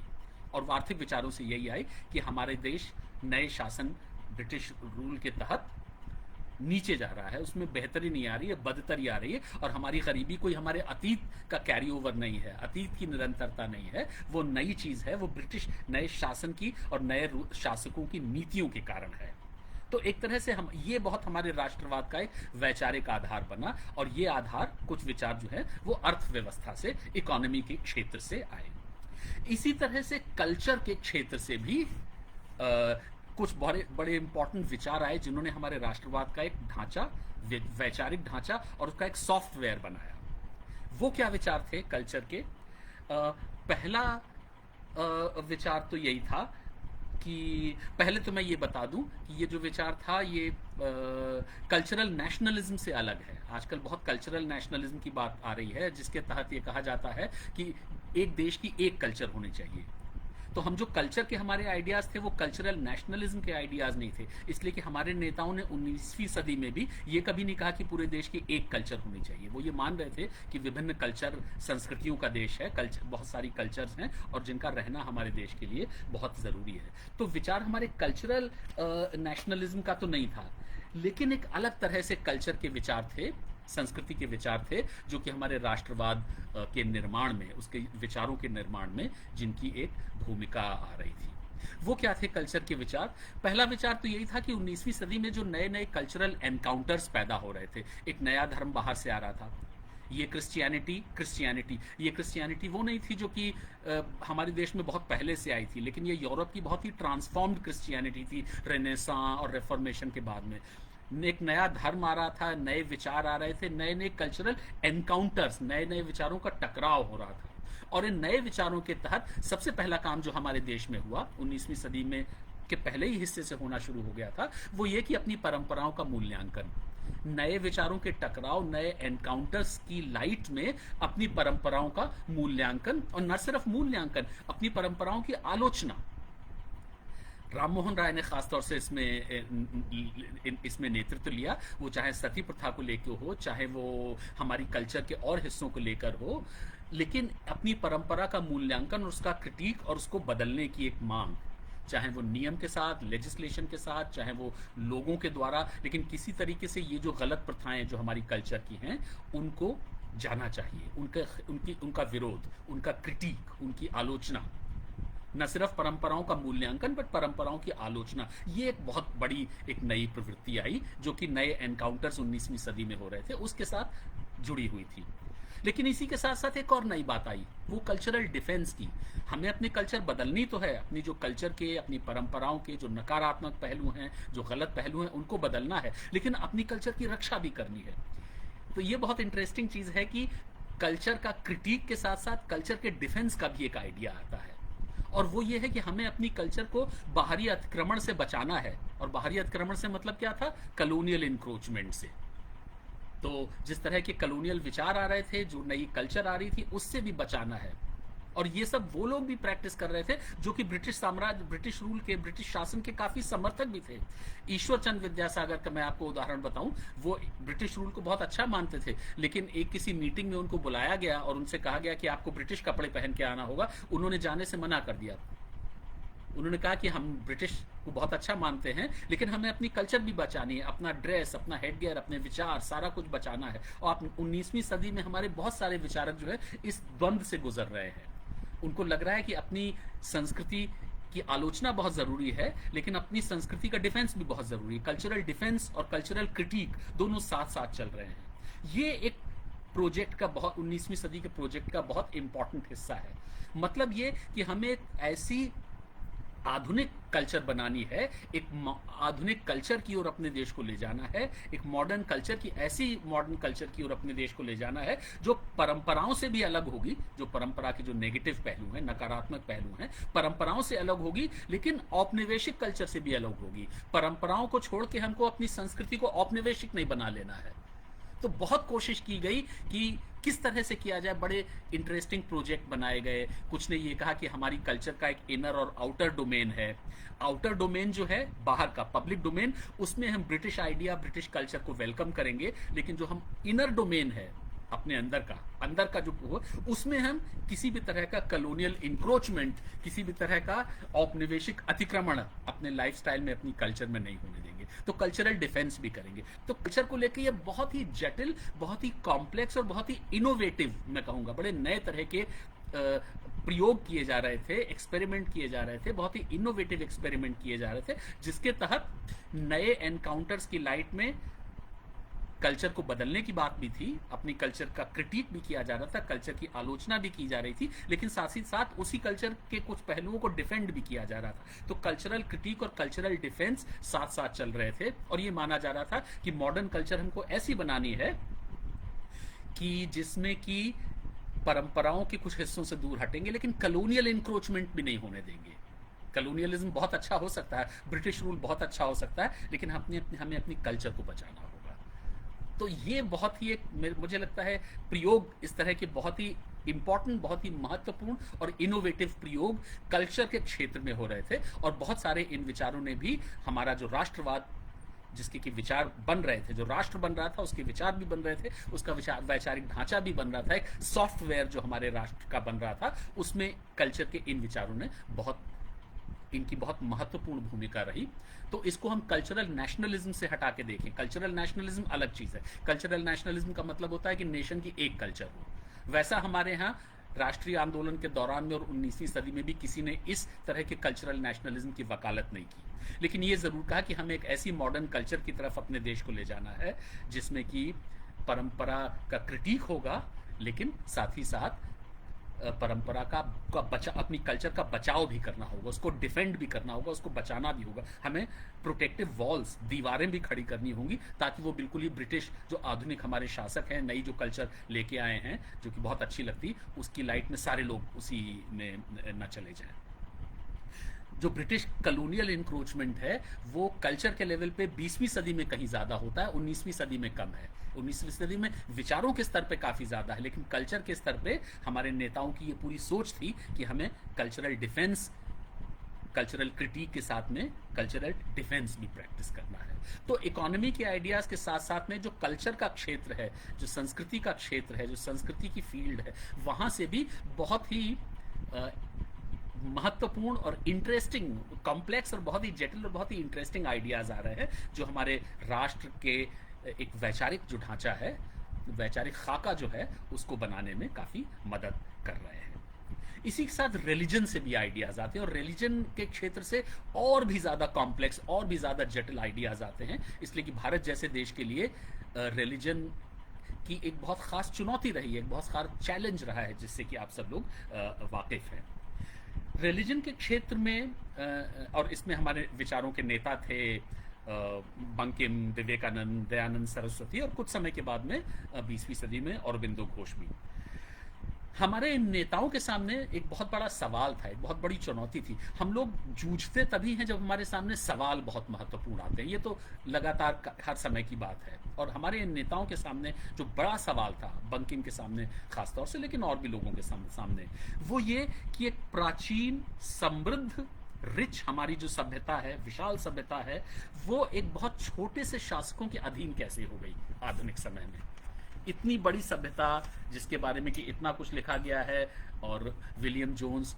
और आर्थिक विचारों से यही आई कि हमारे देश नए शासन, ब्रिटिश रूल के तहत नीचे जा रहा है, उसमें बेहतरी नहीं आ रही है, बदतरी आ रही है। और हमारी गरीबी कोई हमारे अतीत का कैरी ओवर नहीं है, अतीत की निरंतरता नहीं है, वो नई चीज है, वो ब्रिटिश नए शासन की और नए शासकों की नीतियों के कारण है। तो एक तरह से हम, ये बहुत हमारे राष्ट्रवाद का एक वैचारिक आधार बना। और ये आधार, कुछ विचार जो है वो अर्थव्यवस्था से, इकोनॉमी के क्षेत्र से आए। इसी तरह से कल्चर के क्षेत्र से भी कुछ बड़े इंपॉर्टेंट विचार आए, जिन्होंने हमारे राष्ट्रवाद का एक ढांचा, वैचारिक ढांचा और उसका एक सॉफ्टवेयर बनाया। वो क्या विचार थे कल्चर के? पहला विचार तो यही था कि, पहले तो मैं ये बता दूं कि ये जो विचार था ये कल्चरल नेशनलिज्म से अलग है। आजकल बहुत कल्चरल नेशनलिज्म की बात आ रही है, जिसके तहत ये कहा जाता है कि एक देश की एक कल्चर होनी चाहिए। तो हम जो कल्चर के हमारे आइडियाज़ थे वो कल्चरल नेशनलिज्म के आइडियाज़ नहीं थे, इसलिए कि हमारे नेताओं ने 19वीं सदी में भी ये कभी नहीं कहा कि पूरे देश की एक कल्चर होनी चाहिए। वो ये मान रहे थे कि विभिन्न कल्चर संस्कृतियों का देश है, कल्चर बहुत सारी कल्चर्स हैं और जिनका रहना हमारे देश के लिए बहुत ज़रूरी है। तो विचार हमारे कल्चरल नेशनलिज्म का तो नहीं था, लेकिन एक अलग तरह से कल्चर के विचार थे, संस्कृति के विचार थे, जो कि हमारे राष्ट्रवाद के निर्माण में, उसके विचारों के निर्माण में जिनकी एक भूमिका आ रही थी। वो क्या थे कल्चर के विचार? पहला विचार तो यही था कि 19वीं सदी में जो नए नए कल्चरल एनकाउंटर्स पैदा हो रहे थे, एक नया धर्म बाहर से आ रहा था। ये क्रिश्चियनिटी वो नहीं थी जो कि हमारे देश में बहुत पहले से आई थी, लेकिन ये यूरोप की बहुत ही ट्रांसफॉर्म्ड क्रिश्चियनिटी थी रेनेसां और रेफॉर्मेशन के बाद में। एक नया धर्म आ रहा था, नए विचार आ रहे थे, नए नए कल्चरल एनकाउंटर्स, नए नए विचारों का टकराव हो रहा था। और इन नए विचारों के तहत सबसे पहला काम जो हमारे देश में हुआ 19वीं सदी में के पहले ही हिस्से से होना शुरू हो गया था, वो ये कि अपनी परंपराओं का मूल्यांकन, नए विचारों के टकराव, नए एनकाउंटर्स की लाइट में अपनी परंपराओं का मूल्यांकन, और न सिर्फ मूल्यांकन, अपनी परंपराओं की आलोचना। राम मोहन राय ने खासतौर से इसमें नेतृत्व लिया, वो चाहे सती प्रथा को लेकर हो, चाहे वो हमारी कल्चर के और हिस्सों को लेकर हो, लेकिन अपनी परंपरा का मूल्यांकन और उसका क्रिटिक और उसको बदलने की एक मांग, चाहे वो नियम के साथ, लेजिस्लेशन के साथ, चाहे वो लोगों के द्वारा, लेकिन किसी तरीके से ये जो गलत प्रथाएं जो हमारी कल्चर की हैं उनको जाना चाहिए, उनका विरोध, उनका क्रिटिक, उनकी आलोचना, न सिर्फ परंपराओं का मूल्यांकन बट परंपराओं की आलोचना। ये एक बहुत बड़ी एक नई प्रवृत्ति आई जो कि नए एनकाउंटर्स 19वीं सदी में हो रहे थे उसके साथ जुड़ी हुई थी। लेकिन इसी के साथ साथ एक और नई बात आई, वो कल्चरल डिफेंस की। हमें अपनी कल्चर बदलनी तो है, अपनी जो कल्चर के, अपनी परंपराओं के जो नकारात्मक पहलू हैं, जो गलत पहलू हैं, उनको बदलना है, लेकिन अपनी कल्चर की रक्षा भी करनी है। तो ये बहुत इंटरेस्टिंग चीज़ है कि कल्चर का क्रिटिक के साथ साथ कल्चर के डिफेंस का भी एक आइडिया आता है, और वो ये है कि हमें अपनी कल्चर को बाहरी अतिक्रमण से बचाना है। और बाहरी अतिक्रमण से मतलब क्या था? कलोनियल इंक्रोचमेंट से। तो जिस तरह के कलोनियल विचार आ रहे थे, जो नई कल्चर आ रही थी, उससे भी बचाना है। और ये सब वो लोग भी प्रैक्टिस कर रहे थे जो कि ब्रिटिश साम्राज्य, ब्रिटिश रूल के, ब्रिटिश शासन के काफी समर्थक भी थे। ईश्वर चंद विद्यासागर का मैं आपको उदाहरण बताऊं, वो ब्रिटिश रूल को बहुत अच्छा मानते थे, लेकिन एक किसी मीटिंग में उनको बुलाया गया और उनसे कहा गया कि आपको ब्रिटिश कपड़े पहन के आना होगा। उन्होंने जाने से मना कर दिया। उन्होंने कहा कि हम ब्रिटिश को बहुत अच्छा मानते हैं, लेकिन हमें अपनी कल्चर भी बचानी है, अपना ड्रेस, अपना हेडगियर, अपने विचार, सारा कुछ बचाना है। और आप 19वीं सदी में हमारे बहुत सारे विचारक जो है इस द्वंद से गुजर रहे हैं। उनको लग रहा है कि अपनी संस्कृति की आलोचना बहुत ज़रूरी है, लेकिन अपनी संस्कृति का डिफेंस भी बहुत ज़रूरी है। कल्चरल डिफेंस और कल्चरल क्रिटिक दोनों साथ साथ चल रहे हैं। ये एक प्रोजेक्ट का बहुत 19वीं सदी के प्रोजेक्ट का बहुत इंपॉर्टेंट हिस्सा है। मतलब ये कि हमें एक ऐसी आधुनिक कल्चर बनानी है, एक आधुनिक कल्चर की ओर अपने देश को ले जाना है, एक मॉडर्न कल्चर की, ऐसी मॉडर्न कल्चर की ओर अपने देश को ले जाना है जो परंपराओं से भी अलग होगी, जो परंपरा के जो नेगेटिव पहलू हैं, नकारात्मक पहलू हैं, परंपराओं से अलग होगी, लेकिन औपनिवेशिक कल्चर से भी अलग होगी। परंपराओं को छोड़ के हमको अपनी संस्कृति को औपनिवेशिक नहीं बना लेना है। तो बहुत कोशिश की गई कि किस तरह से किया जाए। बड़े इंटरेस्टिंग प्रोजेक्ट बनाए गए। कुछ ने ये कहा कि हमारी कल्चर का एक इनर और आउटर डोमेन है। आउटर डोमेन जो है बाहर का पब्लिक डोमेन, उसमें हम ब्रिटिश आइडिया, ब्रिटिश कल्चर को वेलकम करेंगे, लेकिन जो हम इनर डोमेन है अपने अंदर का जो हो, उसमें हम किसी भी तरह का कलोनियल इंक्रोचमेंट, किसी भी तरह का औपनिवेशिक अतिक्रमण अपने लाइफस्टाइल में, अपनी कल्चर में नहीं होने देंगे। तो कल्चरल डिफेंस भी करेंगे। तो कल्चर को लेकर ये बहुत ही जटिल, बहुत ही कॉम्प्लेक्स और बहुत ही इनोवेटिव, मैं कहूँगा, बड़े नए तरह के प्रयोग किए जा रहे थे, एक्सपेरिमेंट किए जा रहे थे, बहुत ही इनोवेटिव एक्सपेरिमेंट किए जा रहे थे, जिसके तहत नए एनकाउंटर्स की लाइट में कल्चर को बदलने की बात भी थी, अपनी कल्चर का क्रिटिक भी किया जा रहा था, कल्चर की आलोचना भी की जा रही थी, लेकिन साथ ही साथ उसी कल्चर के कुछ पहलुओं को डिफेंड भी किया जा रहा था। तो कल्चरल क्रिटिक और कल्चरल डिफेंस साथ साथ चल रहे थे, और ये माना जा रहा था कि मॉडर्न कल्चर हमको ऐसी बनानी है कि जिसमें कि परंपराओं के कुछ हिस्सों से दूर हटेंगे, लेकिन कलोनियल इंक्रोचमेंट भी नहीं होने देंगे। कलोनियलिज्म बहुत अच्छा हो सकता है, ब्रिटिश रूल बहुत अच्छा हो सकता है, लेकिन हमें अपनी कल्चर को बचाना होगा। तो ये बहुत ही एक, मुझे लगता है, प्रयोग इस तरह के बहुत ही इंपॉर्टेंट, बहुत ही महत्वपूर्ण और इनोवेटिव प्रयोग कल्चर के क्षेत्र में हो रहे थे। और बहुत सारे इन विचारों ने भी हमारा जो राष्ट्रवाद, जिसके कि विचार बन रहे थे, जो राष्ट्र बन रहा था उसके विचार भी बन रहे थे, उसका विचार वैचारिक ढांचा भी बन रहा था, एक सॉफ्टवेयर जो हमारे राष्ट्र का बन रहा था, उसमें कल्चर के इन विचारों ने इनकी बहुत महत्वपूर्ण भूमिका रही। तो इसको हम कल्चरल नेशनलिज्म से हटा के देखें। कल्चरल नेशनलिज्म अलग चीज़ है। कल्चरल नेशनलिज्म का मतलब होता है कि नेशन की एक कल्चर हो। वैसा हमारे यहाँ राष्ट्रीय आंदोलन के दौरान में और 19वीं सदी में भी किसी ने इस तरह के कल्चरल नेशनलिज्म की वकालत नहीं की, लेकिन ये ज़रूर कहा कि हमें एक ऐसी मॉडर्न कल्चर की तरफ अपने देश को ले जाना है जिसमें कि परंपरा का क्रिटिक होगा, लेकिन साथ ही साथ परंपरा का अपनी कल्चर का बचाव भी करना होगा, उसको डिफेंड भी करना होगा, उसको बचाना भी होगा। हमें प्रोटेक्टिव वॉल्स, दीवारें भी खड़ी करनी होंगी, ताकि वो बिल्कुल ही ब्रिटिश जो आधुनिक हमारे शासक हैं, नई जो कल्चर लेके आए हैं जो कि बहुत अच्छी लगती, उसकी लाइट में सारे लोग उसी में न चले जाएं। जो ब्रिटिश कॉलोनियल इंक्रोचमेंट है वो कल्चर के लेवल पे 20वीं सदी में कहीं ज़्यादा होता है, 19वीं सदी में कम है। 19वीं सदी में विचारों के स्तर पे काफ़ी ज़्यादा है, लेकिन कल्चर के स्तर पे हमारे नेताओं की ये पूरी सोच थी कि हमें कल्चरल डिफेंस, कल्चरल क्रिटिक के साथ में कल्चरल डिफेंस भी प्रैक्टिस करना है। तो इकोनॉमी के आइडियाज़ के साथ साथ में जो कल्चर का क्षेत्र है, जो संस्कृति का क्षेत्र है, जो संस्कृति की फील्ड है, वहाँ से भी बहुत ही महत्वपूर्ण और इंटरेस्टिंग, कॉम्प्लेक्स और बहुत ही जटिल और बहुत ही इंटरेस्टिंग आइडियाज़ आ रहे हैं, जो हमारे राष्ट्र के एक वैचारिक जो ढांचा है, वैचारिक खाका जो है, उसको बनाने में काफ़ी मदद कर रहे हैं। इसी के साथ रिलीजन से भी आइडियाज़ आते हैं, और रिलीजन के क्षेत्र से और भी ज़्यादा कॉम्प्लेक्स, और भी ज़्यादा जटिल आइडियाज़ आते हैं, इसलिए कि भारत जैसे देश के लिए रिलीजन की एक बहुत ख़ास चुनौती रही है, एक बहुत ख़ास चैलेंज रहा है, जिससे कि आप सब लोग वाकिफ़ हैं। रिलीजन के क्षेत्र में और इसमें हमारे विचारों के नेता थे बंकिम, विवेकानंद, दयानंद सरस्वती, और कुछ समय के बाद में 20वीं सदी में अरबिंदो घोष भी। हमारे इन नेताओं के सामने एक बहुत बड़ा सवाल था, एक बहुत बड़ी चुनौती थी। हम लोग जूझते तभी हैं जब हमारे सामने सवाल बहुत महत्वपूर्ण आते हैं, ये तो लगातार हर समय की बात है। और हमारे इन नेताओं के सामने जो बड़ा सवाल था, बंकिम के सामने खासतौर से, लेकिन और भी लोगों के सामने, वो ये कि एक प्राचीन, समृद्ध, रिच हमारी जो सभ्यता है, विशाल सभ्यता है, वो एक बहुत छोटे से शासकों के अधीन कैसे हो गई आधुनिक समय में। इतनी बड़ी सभ्यता जिसके बारे में कि इतना कुछ लिखा गया है, और विलियम जोन्स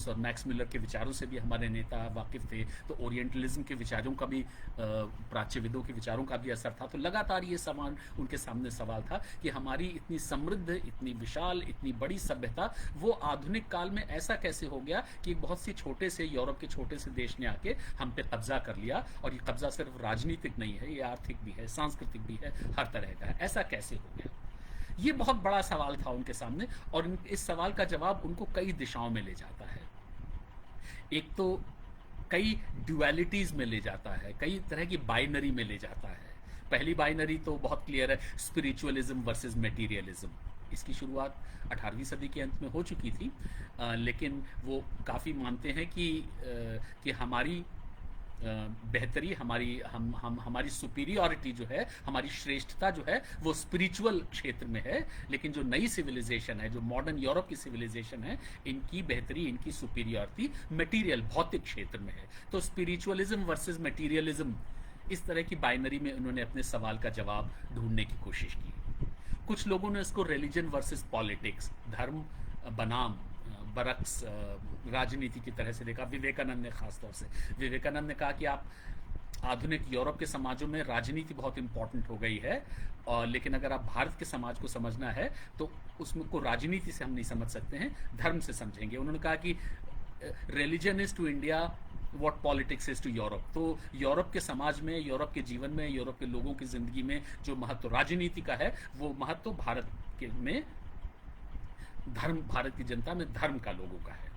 और मैक्स मिलर के विचारों से भी हमारे नेता वाकिफ थे, तो ओरिएंटलिज्म के विचारों का भी, प्राच्यविदों के विचारों का भी असर था। तो लगातार ये सवाल उनके सामने सवाल था कि हमारी इतनी समृद्ध, इतनी विशाल, इतनी बड़ी सभ्यता, वो आधुनिक काल में ऐसा कैसे हो गया कि बहुत सी छोटे से, यूरोप के छोटे से देश ने आके हम पे कब्जा कर लिया। और ये कब्जा सिर्फ राजनीतिक नहीं है, ये आर्थिक भी है, सांस्कृतिक भी है, हर तरह का है। ऐसा कैसे हो गया? ये बहुत बड़ा सवाल था उनके सामने, और इस सवाल का जवाब उनको कई दिशाओं में ले जाता है। एक तो कई ड्युअलिटीज में ले जाता है, कई तरह की बाइनरी में ले जाता है। पहली बाइनरी तो बहुत क्लियर है, स्पिरिचुअलिज्म वर्सेस मटेरियलिज्म। इसकी शुरुआत 18वीं सदी के अंत में हो चुकी थी, लेकिन वो काफ़ी मानते हैं कि हमारी बेहतरी, हमारी सुपीरियॉरिटी जो है, हमारी श्रेष्ठता जो है, वो स्पिरिचुअल क्षेत्र में है। लेकिन जो नई सिविलाइजेशन है, जो मॉडर्न यूरोप की सिविलाइजेशन है, इनकी बेहतरी, इनकी सुपीरियॉरिटी मटेरियल, भौतिक क्षेत्र में है। तो स्पिरिचुअलिज्म वर्सेस मटेरियलिज्म, इस तरह की बाइनरी में उन्होंने अपने सवाल का जवाब ढूंढने की कोशिश की। कुछ लोगों ने इसको रिलीजन वर्सेस पॉलिटिक्स, धर्म बनाम बरक्स राजनीति की तरह से देखा। विवेकानंद ने खासतौर से, विवेकानंद ने कहा कि आप आधुनिक यूरोप के समाजों में राजनीति बहुत इंपॉर्टेंट हो गई है, लेकिन अगर आप भारत के समाज को समझना है तो उसमें को राजनीति से हम नहीं समझ सकते हैं, धर्म से समझेंगे। उन्होंने कहा कि religion is to India what politics is to Europe. तो यूरोप के समाज में, यूरोप के जीवन में, यूरोप के लोगों की जिंदगी में जो महत्व राजनीति का है, वो महत्व भारत के में धर्म, भारत की जनता में धर्म का लोगों का है।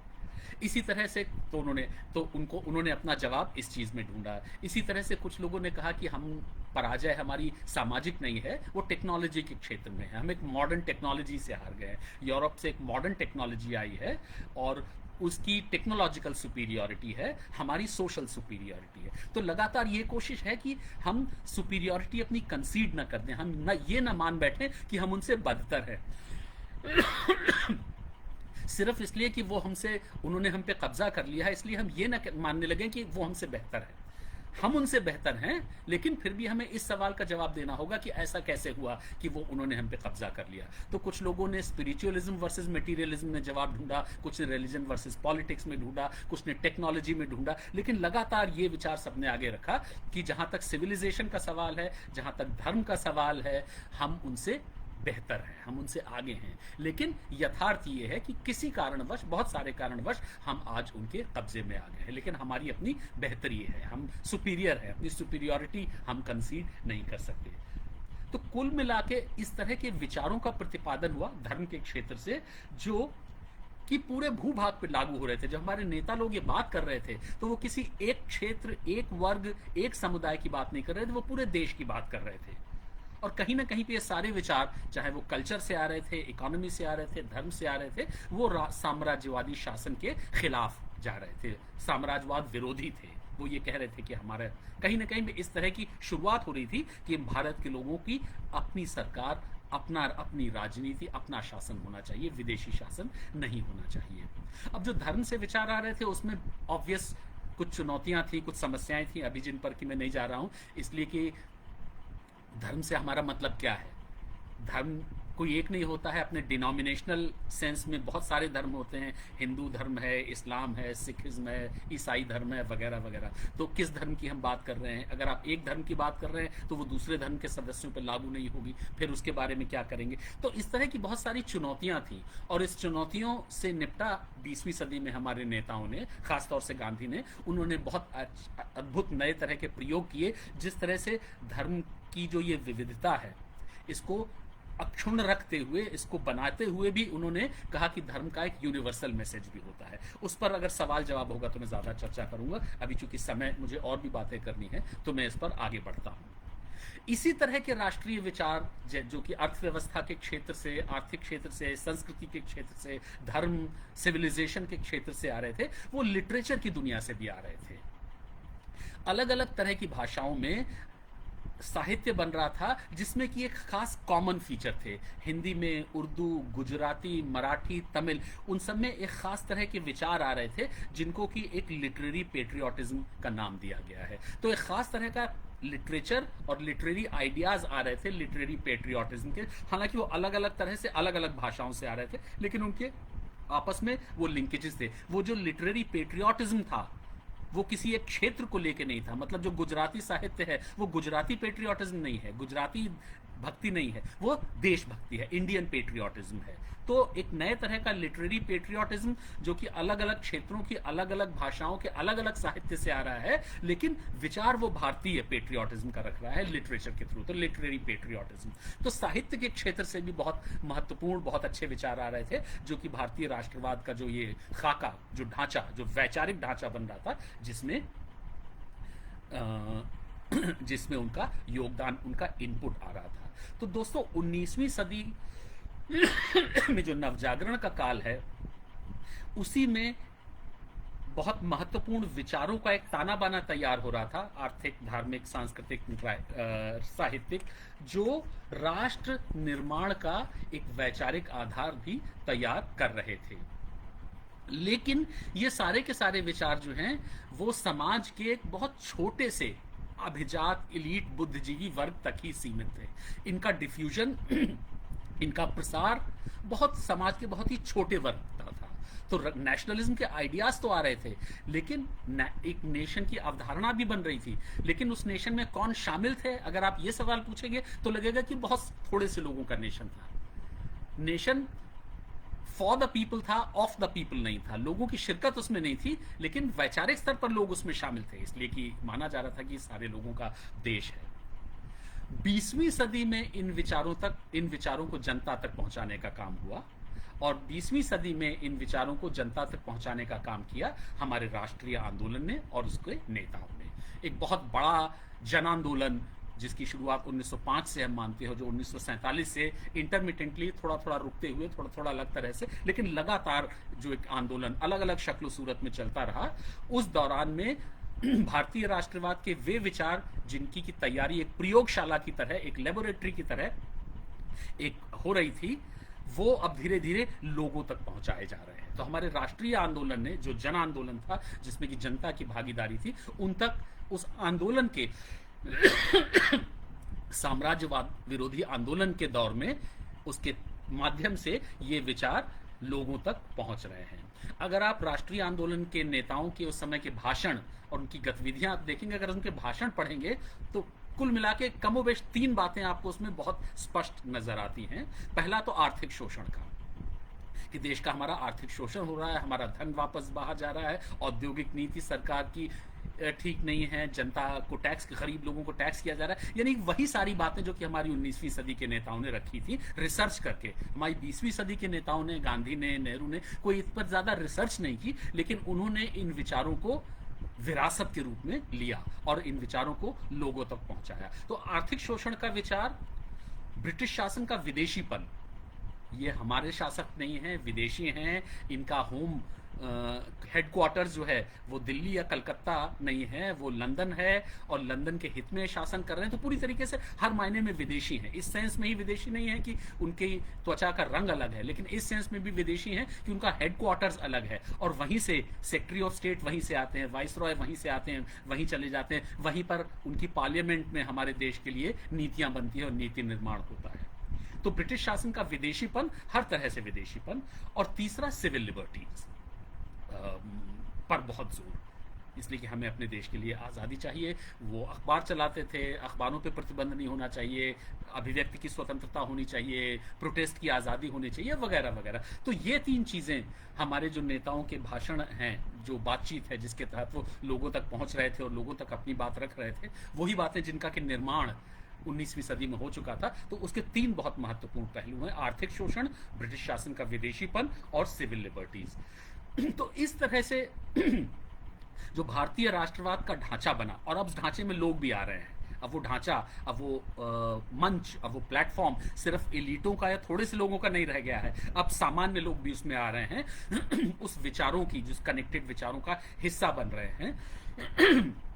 इसी तरह से उन्होंने अपना जवाब इस चीज़ में ढूंढा। इसी तरह से कुछ लोगों ने कहा कि हम पराजय हमारी सामाजिक नहीं है, वो टेक्नोलॉजी के क्षेत्र में है, हम एक मॉडर्न टेक्नोलॉजी से हार गए हैं। यूरोप से एक मॉडर्न टेक्नोलॉजी आई है और उसकी टेक्नोलॉजिकल सुपीरियॉरिटी है, हमारी सोशल सुपीरियॉरिटी है। तो लगातार ये कोशिश है कि हम सुपीरियॉरिटी अपनी कंसीड ना कर दें, हम ना ये ना मान बैठे कि हम उनसे बदतर हैं सिर्फ इसलिए कि उन्होंने हम पे कब्जा कर लिया है, इसलिए हम ये ना मानने लगे कि वो हमसे बेहतर है। हम उनसे बेहतर हैं, लेकिन फिर भी हमें इस सवाल का जवाब देना होगा कि ऐसा कैसे हुआ कि उन्होंने हम पे कब्जा कर लिया। तो कुछ लोगों ने स्पिरिचुअलिज्म वर्सेस मटेरियलिज्म में जवाब ढूंढा, कुछ ने रिलीजन वर्सेस पॉलिटिक्स में ढूंढा, कुछ ने टेक्नोलॉजी में ढूंढा, लेकिन लगातार ये विचार सबने आगे रखा कि जहां तक सिविलाइजेशन का सवाल है, जहां तक धर्म का सवाल है, हम उनसे बेहतर है, हम उनसे आगे हैं। लेकिन यथार्थ ये है कि किसी कारणवश, बहुत सारे कारणवश, हम आज उनके कब्जे में आ गए हैं, लेकिन हमारी अपनी बेहतरी है, हम सुपीरियर है, अपनी सुपीरियॉरिटी हम कंसीड नहीं कर सकते। तो कुल मिला के इस तरह के विचारों का प्रतिपादन हुआ धर्म के क्षेत्र से, जो कि पूरे भूभाग पर लागू हो रहे थे। जब हमारे नेता लोग ये बात कर रहे थे तो वो किसी एक क्षेत्र, एक वर्ग, एक समुदाय की बात नहीं कर रहे थे, वो पूरे देश की बात कर रहे थे। और कहीं ना कहीं पे ये सारे विचार, चाहे वो कल्चर से आ रहे थे, इकोनॉमी से आ रहे थे, धर्म से आ रहे थे, वो साम्राज्यवादी शासन के खिलाफ जा रहे थे, साम्राज्यवाद विरोधी थे। वो ये कह रहे थे कि हमारे कहीं ना कहीं इस तरह की शुरुआत हो रही थी कि भारत के लोगों की अपनी सरकार, अपनी राजनीति, अपना शासन होना चाहिए, विदेशी शासन नहीं होना चाहिए। अब जो धर्म से विचार आ रहे थे उसमें ऑब्वियस कुछ चुनौतियां थी, कुछ समस्याएं थी, अभी जिन पर कि मैं नहीं जा रहा हूं, इसलिए कि धर्म से हमारा मतलब क्या है। धर्म कोई एक नहीं होता है, अपने डिनोमिनेशनल सेंस में बहुत सारे धर्म होते हैं, हिंदू धर्म है, इस्लाम है, सिखिज्म है, ईसाई धर्म है, वगैरह वगैरह। तो किस धर्म की हम बात कर रहे हैं? अगर आप एक धर्म की बात कर रहे हैं तो वो दूसरे धर्म के सदस्यों पर लागू नहीं होगी, फिर उसके बारे में क्या करेंगे? तो इस तरह की बहुत सारी चुनौतियां थी, और इस चुनौतियों से निपटा 20वीं सदी में हमारे नेताओं ने, खासतौर से गांधी ने, उन्होंने बहुत अद्भुत नए तरह के प्रयोग किए, जिस तरह से धर्म की जो ये विविधता है इसको अक्षुण्ण रखते हुए, इसको बनाते हुए भी उन्होंने कहा कि धर्म का एक यूनिवर्सल मैसेज भी होता है। उस पर अगर सवाल जवाब होगा तो मैं ज्यादा चर्चा करूंगा, अभी चूंकि समय, मुझे और भी बातें करनी है तो मैं इस पर आगे बढ़ता हूं। इसी तरह के राष्ट्रीय विचार जो कि अर्थव्यवस्था के क्षेत्र से, आर्थिक क्षेत्र से, संस्कृति के क्षेत्र से, धर्म, सिविलाइजेशन के क्षेत्र से आ रहे थे, वो लिटरेचर की दुनिया से भी आ रहे थे। अलग अलग तरह की भाषाओं में साहित्य बन रहा था, जिसमें कि एक खास कॉमन फीचर थे। हिंदी में, उर्दू, गुजराती, मराठी, तमिल, उन सब में एक खास तरह के विचार आ रहे थे, जिनको कि एक लिटरेरी पेट्रियोटिज्म का नाम दिया गया है। तो एक खास तरह का लिटरेचर और लिटरेरी आइडियाज आ रहे थे लिटरेरी पेट्रियोटिज्म के। हालांकि वो अलग अलग तरह से, अलग अलग भाषाओं से आ रहे थे, लेकिन उनके आपस में वो लिंकेजेस थे। वो जो लिटरेरी पेट्रियोटिज्म था वो किसी एक क्षेत्र को लेके नहीं था। मतलब जो गुजराती साहित्य है वो गुजराती पेट्रियोटिज्म नहीं है, गुजराती भक्ति नहीं है, वो देशभक्ति है, इंडियन पेट्रियोटिज्म है। तो एक नए तरह का लिटरेरी पेट्रियोटिज्म जो कि अलग अलग क्षेत्रों की, अलग अलग भाषाओं के, अलग अलग साहित्य से आ रहा है, लेकिन विचार वो भारतीय पेट्रियोटिज्म का रख रहा है लिटरेचर के थ्रू, तो लिटरेरी पेट्रियोटिज्म। तो साहित्य के क्षेत्र से भी बहुत महत्वपूर्ण, बहुत अच्छे विचार आ रहे थे, जो कि भारतीय राष्ट्रवाद का जो ये खाका, जो ढांचा, जो वैचारिक ढांचा बन रहा था, जिसमें उनका योगदान, उनका इनपुट आ रहा था। तो दोस्तों 19वीं सदी में जो नवजागरण का काल है, उसी में बहुत महत्वपूर्ण विचारों का एक ताना बाना तैयार हो रहा था, आर्थिक, धार्मिक, सांस्कृतिक, साहित्यिक, जो राष्ट्र निर्माण का एक वैचारिक आधार भी तैयार कर रहे थे। लेकिन ये सारे के सारे विचार जो हैं वो समाज के एक बहुत छोटे से अभिजात, इलीट, बुद्धिजीवी वर्ग तक ही सीमित थे। इनका डिफ्यूजन, इनका प्रसार बहुत समाज के बहुत ही छोटे वर्ग तक था। तो नेशनलिज्म के आइडियाज तो आ रहे थे, लेकिन एक नेशन की अवधारणा भी बन रही थी, लेकिन उस नेशन में कौन शामिल थे, अगर आप ये सवाल पूछेंगे तो लगेगा कि बहुत थोड़े से लोगों का नेशन था। नेशन फॉर द पीपल था, ऑफ द पीपल नहीं था। लोगों की शिरकत उसमें नहीं थी, लेकिन वैचारिक स्तर पर लोग उसमें शामिल थे, इसलिए कि माना जा रहा था कि सारे लोगों का देश है। 20वीं सदी में इन विचारों को जनता तक पहुंचाने का काम हुआ। और 20वीं सदी में इन विचारों को जनता तक पहुंचाने का काम किया हमारे राष्ट्रीय आंदोलन ने और उसके नेताओं ने। एक बहुत बड़ा जन आंदोलन जिसकी शुरुआत 1905 से हम मानते हो, जो 1947 से इंटरमिटेंटली थोड़ा थोड़ा रुकते हुए थोड़ा थोड़ा अलग तरह से, लेकिन लगातार जो एक आंदोलन अलग अलग शक्ल सूरत में चलता रहा, उस दौरान में भारतीय राष्ट्रवाद के वे विचार जिनकी की तैयारी एक प्रयोगशाला की तरह, एक लेबोरेटरी की तरह एक हो रही थी, वो अब धीरे धीरे लोगों तक पहुंचाए जा रहे हैं। तो हमारे राष्ट्रीय आंदोलन ने, जो जन आंदोलन था जिसमें कि जनता की भागीदारी थी, उन तक उस आंदोलन के साम्राज्यवाद विरोधी आंदोलन के दौर में उसके माध्यम से ये विचार लोगों तक पहुंच रहे हैं। अगर आप राष्ट्रीय आंदोलन के नेताओं के उस समय के भाषण और उनकी गतिविधियां देखेंगे, अगर उनके भाषण पढ़ेंगे, तो कुल मिला के कमोबेश 3 बातें आपको उसमें बहुत स्पष्ट नजर आती हैं। पहला तो आर्थिक शोषण का, कि देश का हमारा आर्थिक शोषण हो रहा है, हमारा धन वापस बाहर जा रहा है, औद्योगिक नीति सरकार की ठीक नहीं है, जनता को टैक्स, गरीब लोगों को टैक्स किया जा रहा है, यानी वही सारी बातें जो कि हमारी 19वीं सदी के नेताओं ने रखी थी रिसर्च करके। हमारी 20वीं सदी के नेताओं ने, गांधी ने, नेहरू ने, कोई इस पर ज्यादा रिसर्च नहीं की, लेकिन उन्होंने इन विचारों को विरासत के रूप में लिया और इन विचारों को लोगों तक पहुंचाया। तो आर्थिक शोषण का विचार, ब्रिटिश शासन का विदेशीपन, ये हमारे शासक नहीं हैं, विदेशी हैं, इनका होम हेडक्वार्टर्स जो है वो दिल्ली या कलकत्ता नहीं है, वो लंदन है और लंदन के हित में शासन कर रहे हैं। तो पूरी तरीके से हर मायने में विदेशी हैं। इस सेंस में ही विदेशी नहीं है कि उनकी त्वचा का रंग अलग है, लेकिन इस सेंस में भी विदेशी हैं कि उनका हेडक्वार्टर्स अलग है और वहीं से सेक्रेटरी ऑफ स्टेट वहीं से आते हैं, वाइसरॉय वहीं से आते हैं, वहीं चले जाते हैं, वहीं पर उनकी पार्लियामेंट में हमारे देश के लिए नीतियां बनती है और नीति निर्माण होता है। तो ब्रिटिश शासन का विदेशीपन, हर तरह से विदेशीपन। और तीसरा सिविल लिबर्टीज पर बहुत जोर, इसलिए कि हमें अपने देश के लिए आज़ादी चाहिए। वो अखबार चलाते थे, अखबारों पे प्रतिबंध नहीं होना चाहिए, अभिव्यक्ति की स्वतंत्रता होनी चाहिए, प्रोटेस्ट की आज़ादी होनी चाहिए, वगैरह वगैरह। तो ये 3 चीज़ें हमारे जो नेताओं के भाषण हैं, जो बातचीत है जिसके तहत वो लोगों तक पहुंच रहे थे और लोगों तक अपनी बात रख रहे थे, वही बातें जिनका कि निर्माण 19वीं सदी में हो चुका था। तो उसके 3 बहुत महत्वपूर्ण पहलू हैं: आर्थिक शोषण, ब्रिटिश शासन का विदेशीपन और सिविल लिबर्टीज। तो इस तरह से जो भारतीय राष्ट्रवाद का ढांचा बना, और अब उस ढांचे में लोग भी आ रहे हैं। अब वो ढांचा, अब वो मंच, अब वो प्लेटफॉर्म सिर्फ एलिटों का या थोड़े से लोगों का नहीं रह गया है, अब सामान्य लोग भी उसमें आ रहे हैं उस विचारों की, जिस कनेक्टेड विचारों का हिस्सा बन रहे हैं।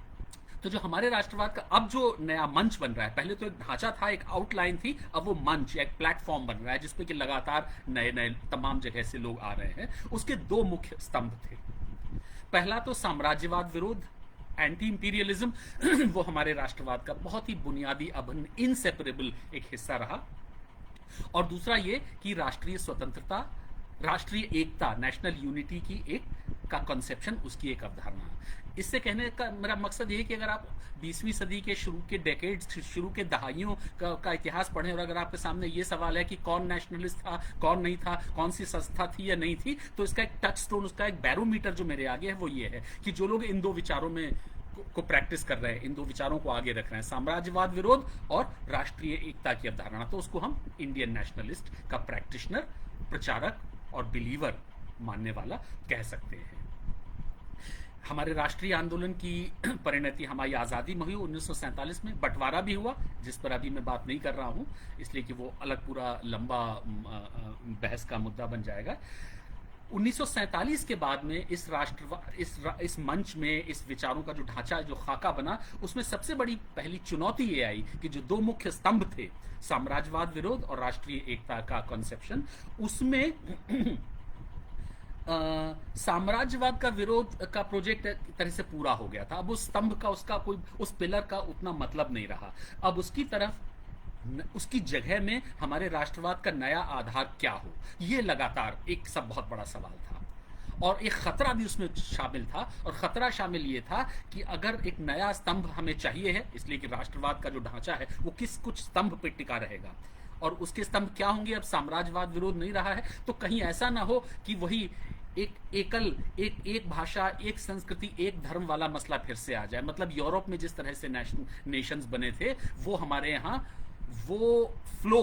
तो जो हमारे राष्ट्रवाद का अब जो नया मंच बन रहा है, पहले तो एक ढांचा था, एक आउटलाइन थी, अब वो मंच, एक प्लेटफॉर्म बन रहा है जिसपे कि लगातार नए नए तमाम जगह से लोग आ रहे हैं। उसके 2 मुख्य स्तंभ थे। पहला तो साम्राज्यवाद विरोध, एंटी इंपीरियलिज्म, वो हमारे राष्ट्रवाद का बहुत ही बुनियादी, अभिन्न, इनसेपरेबल एक हिस्सा रहा। और दूसरा ये कि राष्ट्रीय स्वतंत्रता, राष्ट्रीय एकता, नेशनल यूनिटी की एक का कंसेप्शन, उसकी एक अवधारणा। इससे कहने का मेरा मकसद ये है कि अगर आप 20वीं सदी के शुरू के डेकेड्स, शुरू के दहाइयों का इतिहास पढ़ें और अगर आपके सामने ये सवाल है कि कौन नेशनलिस्ट था, कौन नहीं था, कौन सी संस्था थी या नहीं थी, तो इसका एक टच स्टोन, उसका एक बैरोमीटर जो मेरे आगे है वो ये है कि जो लोग इन 2 विचारों में को प्रैक्टिस कर रहे हैं, इन 2 विचारों को आगे रख रहे हैं, साम्राज्यवाद विरोध और राष्ट्रीय एकता की अवधारणा, तो उसको हम इंडियन नेशनलिस्ट का प्रैक्टिशनर, प्रचारक और बिलीवर मानने वाला कह सकते हैं। हमारे राष्ट्रीय आंदोलन की परिणति हमारी आज़ादी में हुई 1947 में, बंटवारा भी हुआ जिस पर अभी मैं बात नहीं कर रहा हूं, इसलिए कि वो अलग पूरा लंबा बहस का मुद्दा बन जाएगा। 1947 के बाद में इस मंच में, इस विचारों का जो ढांचा, जो खाका बना, उसमें सबसे बड़ी पहली चुनौती ये आई कि जो 2 मुख्य स्तंभ थे, साम्राज्यवाद विरोध और राष्ट्रीय एकता का कंसेप्शन, उसमें साम्राज्यवाद का विरोध का प्रोजेक्ट एक तरह से पूरा हो गया था। अब उस स्तंभ का, उसका कोई, उस पिलर का उतना मतलब नहीं रहा। अब उसकी तरफ, उसकी जगह में हमारे राष्ट्रवाद का नया आधार क्या हो, ये लगातार एक सब बहुत बड़ा सवाल था। और एक खतरा भी उसमें शामिल था, और खतरा शामिल ये था कि अगर एक नया स्तंभ हमें चाहिए है, इसलिए कि राष्ट्रवाद का जो ढांचा है वो कुछ स्तंभ पर टिका रहेगा, और उसके स्तंभ क्या होंगे? अब साम्राज्यवाद विरोध नहीं रहा है, तो कहीं ऐसा ना हो कि वही एक भाषा, एक संस्कृति, एक धर्म वाला मसला फिर से आ जाए। मतलब यूरोप में जिस तरह से नेशंस बने थे, वो हमारे यहाँ वो फ्लो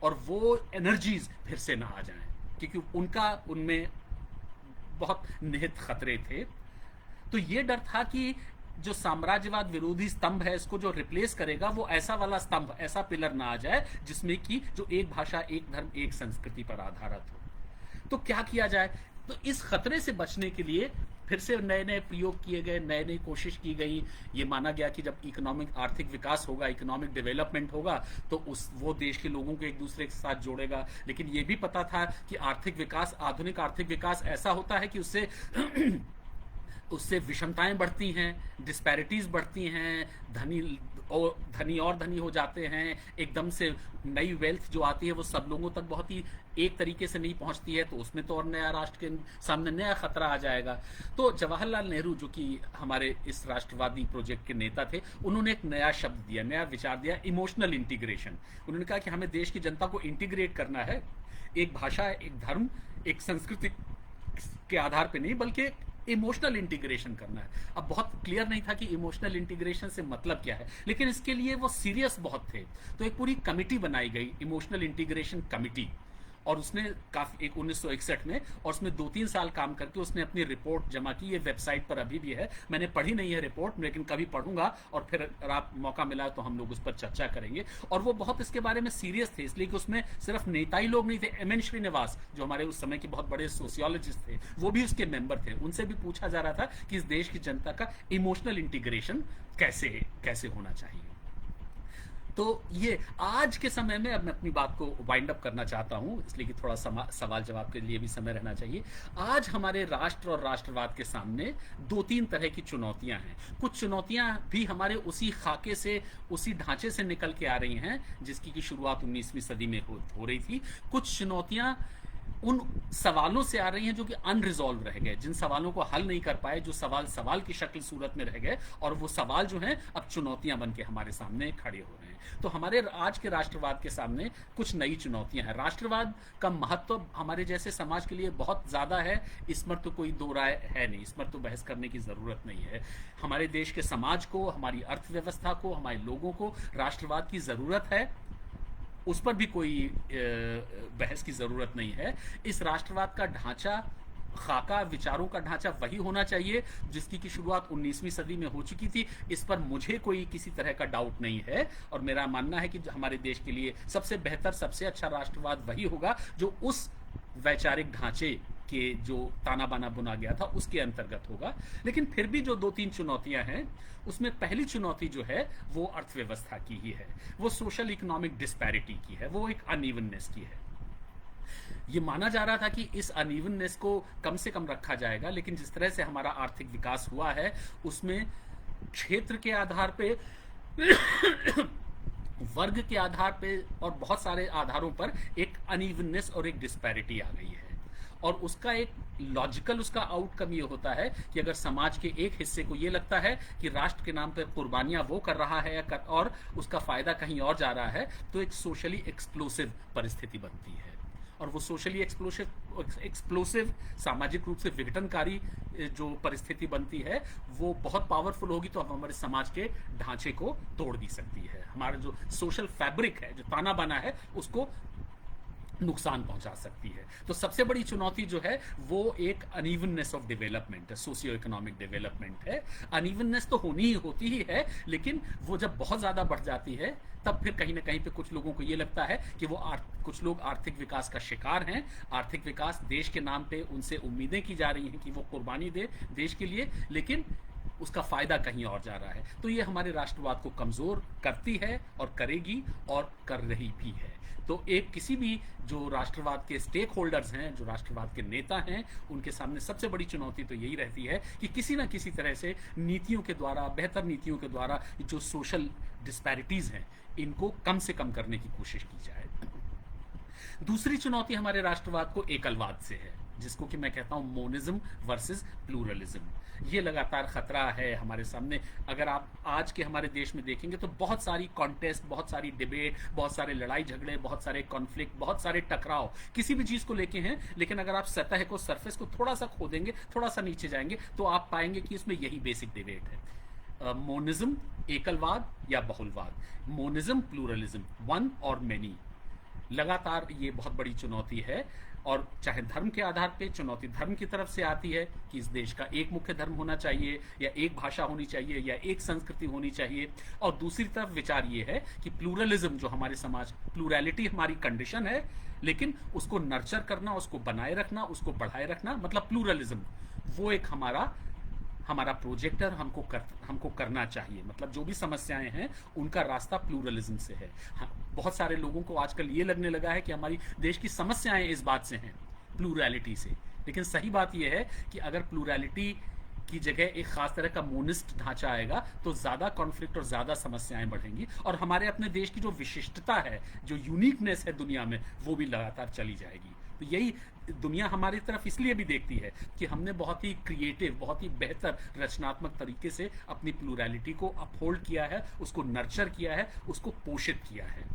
और वो एनर्जीज फिर से ना आ जाएं। क्योंकि उनका उनमें बहुत निहित खतरे थे। तो ये डर था कि जो साम्राज्यवाद विरोधी स्तंभ है इसको जो रिप्लेस करेगा वो ऐसा वाला स्तंभ, ऐसा पिलर ना आ जाए जिसमें कि जो एक भाषा, एक धर्म, एक संस्कृति पर आधारित हो। तो क्या किया जाए? तो इस खतरे से बचने के लिए फिर से नए नए प्रयोग किए गए, नए नई कोशिश की गई। ये माना गया कि जब इकोनॉमिक आर्थिक विकास होगा, इकोनॉमिक डेवलपमेंट होगा, तो वो देश के लोगों को एक दूसरे के साथ जोड़ेगा। लेकिन ये भी पता था कि आर्थिक विकास, आधुनिक आर्थिक विकास ऐसा होता है कि उससे उससे विषमताएं बढ़ती हैं, डिस्पैरिटीज बढ़ती हैं, धनी और धनी हो जाते हैं, एकदम से नई वेल्थ जो आती है वो सब लोगों तक बहुत ही एक तरीके से नहीं पहुंचती है, तो उसमें तो और नया राष्ट्र के सामने नया खतरा आ जाएगा। तो जवाहरलाल नेहरू जो कि हमारे इस राष्ट्रवादी प्रोजेक्ट के नेता थे, उन्होंने एक नया शब्द दिया, नया विचार दिया, इमोशनल इंटीग्रेशन। उन्होंने कहा कि हमें देश की जनता को इंटीग्रेट करना है, एक भाषा, एक धर्म, एक संस्कृति के आधार पर नहीं, बल्कि इमोशनल इंटीग्रेशन करना है। अब बहुत क्लियर नहीं था कि इमोशनल इंटीग्रेशन से मतलब क्या है, लेकिन इसके लिए वो सीरियस बहुत थे। तो एक पूरी कमिटी बनाई गई, इमोशनल इंटीग्रेशन कमिटी, और उसने काफी 1961 में, और उसमें 2-3 साल काम करके उसने अपनी रिपोर्ट जमा की। ये वेबसाइट पर अभी भी है, मैंने पढ़ी नहीं है रिपोर्ट, लेकिन कभी पढ़ूंगा और फिर अगर आप मौका मिला तो हम लोग उस पर चर्चा करेंगे। और वो बहुत इसके बारे में सीरियस थे, इसलिए कि उसमें सिर्फ नेता ही लोग नहीं थे। एम.एन. श्रीनिवास जो हमारे उस समय के बहुत बड़े सोशियोलॉजिस्ट थे, वो भी उसके मेंबर थे। उनसे भी पूछा जा रहा था कि इस देश की जनता का इमोशनल इंटीग्रेशन कैसे होना चाहिए। तो ये आज के समय में, अब मैं अपनी बात को वाइंड अप करना चाहता हूं, इसलिए कि थोड़ा सवाल जवाब के लिए भी समय रहना चाहिए। आज हमारे राष्ट्र और राष्ट्रवाद के सामने 2-3 तरह की चुनौतियां हैं। कुछ चुनौतियां भी हमारे उसी खाके से, उसी ढांचे से निकल के आ रही हैं जिसकी की शुरुआत 19वीं सदी में हो रही थी। कुछ चुनौतियां उन सवालों से आ रही हैं जो कि अनरिजॉल्व रह गए, जिन सवालों को हल नहीं कर पाए, जो सवाल की शक्ल सूरत में रह गए, और वो सवाल जो हैं अब चुनौतियां बन के हमारे सामने खड़े हो रहे हैं। तो हमारे आज के राष्ट्रवाद के सामने कुछ नई चुनौतियां हैं। राष्ट्रवाद का महत्व हमारे जैसे समाज के लिए बहुत ज्यादा है, इस पर तो कोई दो राय है नहीं, इस पर तो बहस करने की जरूरत नहीं है। हमारे देश के समाज को, हमारी अर्थव्यवस्था को, हमारे लोगों को राष्ट्रवाद की जरूरत है, उस पर भी कोई बहस की जरूरत नहीं है। इस राष्ट्रवाद का ढांचा, खाका, विचारों का ढांचा वही होना चाहिए जिसकी की शुरुआत 19वीं सदी में हो चुकी थी। इस पर मुझे कोई किसी तरह का डाउट नहीं है, और मेरा मानना है कि हमारे देश के लिए सबसे बेहतर, सबसे अच्छा राष्ट्रवाद वही होगा जो उस वैचारिक ढांचे के जो ताना बाना बुना गया था उसके अंतर्गत होगा। लेकिन फिर भी जो 2-3 चुनौतियां हैं, उसमें पहली चुनौती जो है वो अर्थव्यवस्था की ही है, वो सोशल इकोनॉमिक डिस्पैरिटी की है, वो एक अनइवननेस की है। ये माना जा रहा था कि इस अनइवननेस को कम से कम रखा जाएगा, लेकिन जिस तरह से हमारा आर्थिक विकास हुआ है उसमें क्षेत्र के आधार पे वर्ग के आधार पे और बहुत सारे आधारों पर एक अनइवननेस और एक डिस्पैरिटी आ गई है। और उसका एक लॉजिकल उसका आउटकम ये होता है कि अगर समाज के एक हिस्से को ये लगता है कि राष्ट्र के नाम पर कुर्बानियां वो कर रहा है और उसका फायदा कहीं और जा रहा है, तो एक सोशली एक्सप्लोसिव परिस्थिति बनती है। और वो सोशली एक्सप्लोसिव, सामाजिक रूप से विघटनकारी जो परिस्थिति बनती है, वो बहुत पावरफुल होगी, तो हमारे समाज के ढांचे को तोड़ भी सकती है। हमारा जो सोशल फैब्रिक है, जो ताना बाना है, उसको नुकसान पहुंचा सकती है। तो सबसे बड़ी चुनौती जो है वो एक अनइवननेस ऑफ डेवलपमेंट है, सोशियो इकोनॉमिक डेवलपमेंट है। अनइवननेस तो होनी ही होती ही है, लेकिन वो जब बहुत ज्यादा बढ़ जाती है तब फिर कहीं ना कहीं पे कुछ लोगों को ये लगता है कि वो कुछ लोग आर्थिक विकास का शिकार हैं। आर्थिक विकास देश के नाम पे उनसे उम्मीदें की जा रही हैं कि वो कुर्बानी दे देश के लिए, लेकिन उसका फायदा कहीं और जा रहा है। तो ये हमारे राष्ट्रवाद को कमजोर करती है और करेगी और कर रही भी है। तो एक किसी भी जो राष्ट्रवाद के स्टेक होल्डर्स हैं, जो राष्ट्रवाद के नेता हैं, उनके सामने सबसे बड़ी चुनौती तो यही रहती है कि किसी ना किसी तरह से नीतियों के द्वारा, बेहतर नीतियों के द्वारा जो सोशल डिस्पैरिटीज हैं, इनको कम से कम करने की कोशिश की जाए। दूसरी चुनौती हमारे राष्ट्रवाद को एकलवाद से है, जिसको कि मैं कहता हूं मोनिज्म वर्सेस प्लूरलिज्म। ये लगातार खतरा है हमारे सामने। अगर आप आज के हमारे देश में देखेंगे तो बहुत सारी कॉन्टेस्ट, बहुत सारी डिबेट, बहुत सारे लड़ाई झगड़े, बहुत सारे कॉन्फ्लिक्ट, बहुत सारे टकराव किसी भी चीज को लेके हैं, लेकिन अगर आप सतह को, सरफेस को थोड़ा सा खोदेंगे, थोड़ा सा नीचे जाएंगे, तो आप पाएंगे कि इसमें यही बेसिक डिबेट है। मोनिज्म एकलवाद या बहुलवाद, मोनिज्म प्लूरलिज्म, वन और मेनी। लगातार ये बहुत बड़ी चुनौती है। और चाहे धर्म के आधार पे चुनौती धर्म की तरफ से आती है कि इस देश का एक मुख्य धर्म होना चाहिए, या एक भाषा होनी चाहिए, या एक संस्कृति होनी चाहिए। और दूसरी तरफ विचार ये है कि प्लूरलिज्म, जो हमारे समाज, प्लूरैलिटी हमारी कंडीशन है, लेकिन उसको नर्चर करना, उसको बनाए रखना, उसको बढ़ाए रखना, मतलब प्लूरलिज्म, वो एक हमारा प्रोजेक्टर हमको करना चाहिए। मतलब जो भी समस्याएं हैं उनका रास्ता प्लूरलिज्म से है। हाँ, बहुत सारे लोगों को आजकल ये लगने लगा है कि हमारी देश की समस्याएं इस बात से हैं, प्लूरैलिटी से। लेकिन सही बात यह है कि अगर प्लूरैलिटी की जगह एक खास तरह का मोनिस्ट ढांचा आएगा तो ज्यादा कॉन्फ्लिक्ट और ज्यादा समस्याएं बढ़ेंगी, और हमारे अपने देश की जो विशिष्टता है, जो यूनिकनेस है दुनिया में, वो भी लगातार चली जाएगी। तो यही दुनिया हमारी तरफ इसलिए भी देखती है कि हमने बहुत ही क्रिएटिव, बहुत ही बेहतर रचनात्मक तरीके से अपनी प्लूरैलिटी को अपहोल्ड किया है, उसको नर्चर किया है, उसको पोषित किया है।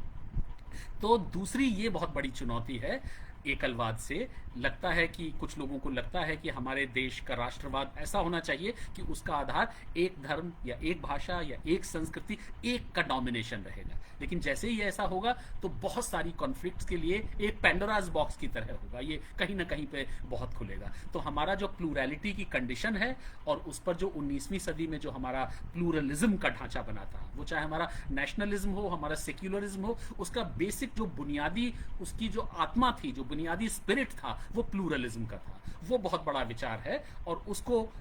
तो दूसरी ये बहुत बड़ी चुनौती है एकलवाद से। लगता है कि कुछ लोगों को लगता है कि हमारे देश का राष्ट्रवाद ऐसा होना चाहिए कि उसका आधार एक धर्म या एक भाषा या एक संस्कृति, एक का डोमिनेशन रहेगा। लेकिन जैसे ही ऐसा होगा तो बहुत सारी कॉन्फ्लिक्ट्स के लिए एक पेंडोराज बॉक्स की तरह होगा, ये कहीं ना कहीं पे बहुत खुलेगा। तो हमारा जो प्लूरैलिटी की कंडीशन है, और उस पर जो 19वीं सदी में जो हमारा प्लूरलिज्म का ढांचा बना था, वो चाहे हमारा नेशनलिज्म हो, हमारा सेक्युलरिज्म हो, उसका बेसिक जो बुनियादी, उसकी जो आत्मा थी, जो बुनियादी स्पिरिट था, वो प्लूरलिज्म का था। वो बहुत बड़ा विचार है, और उसको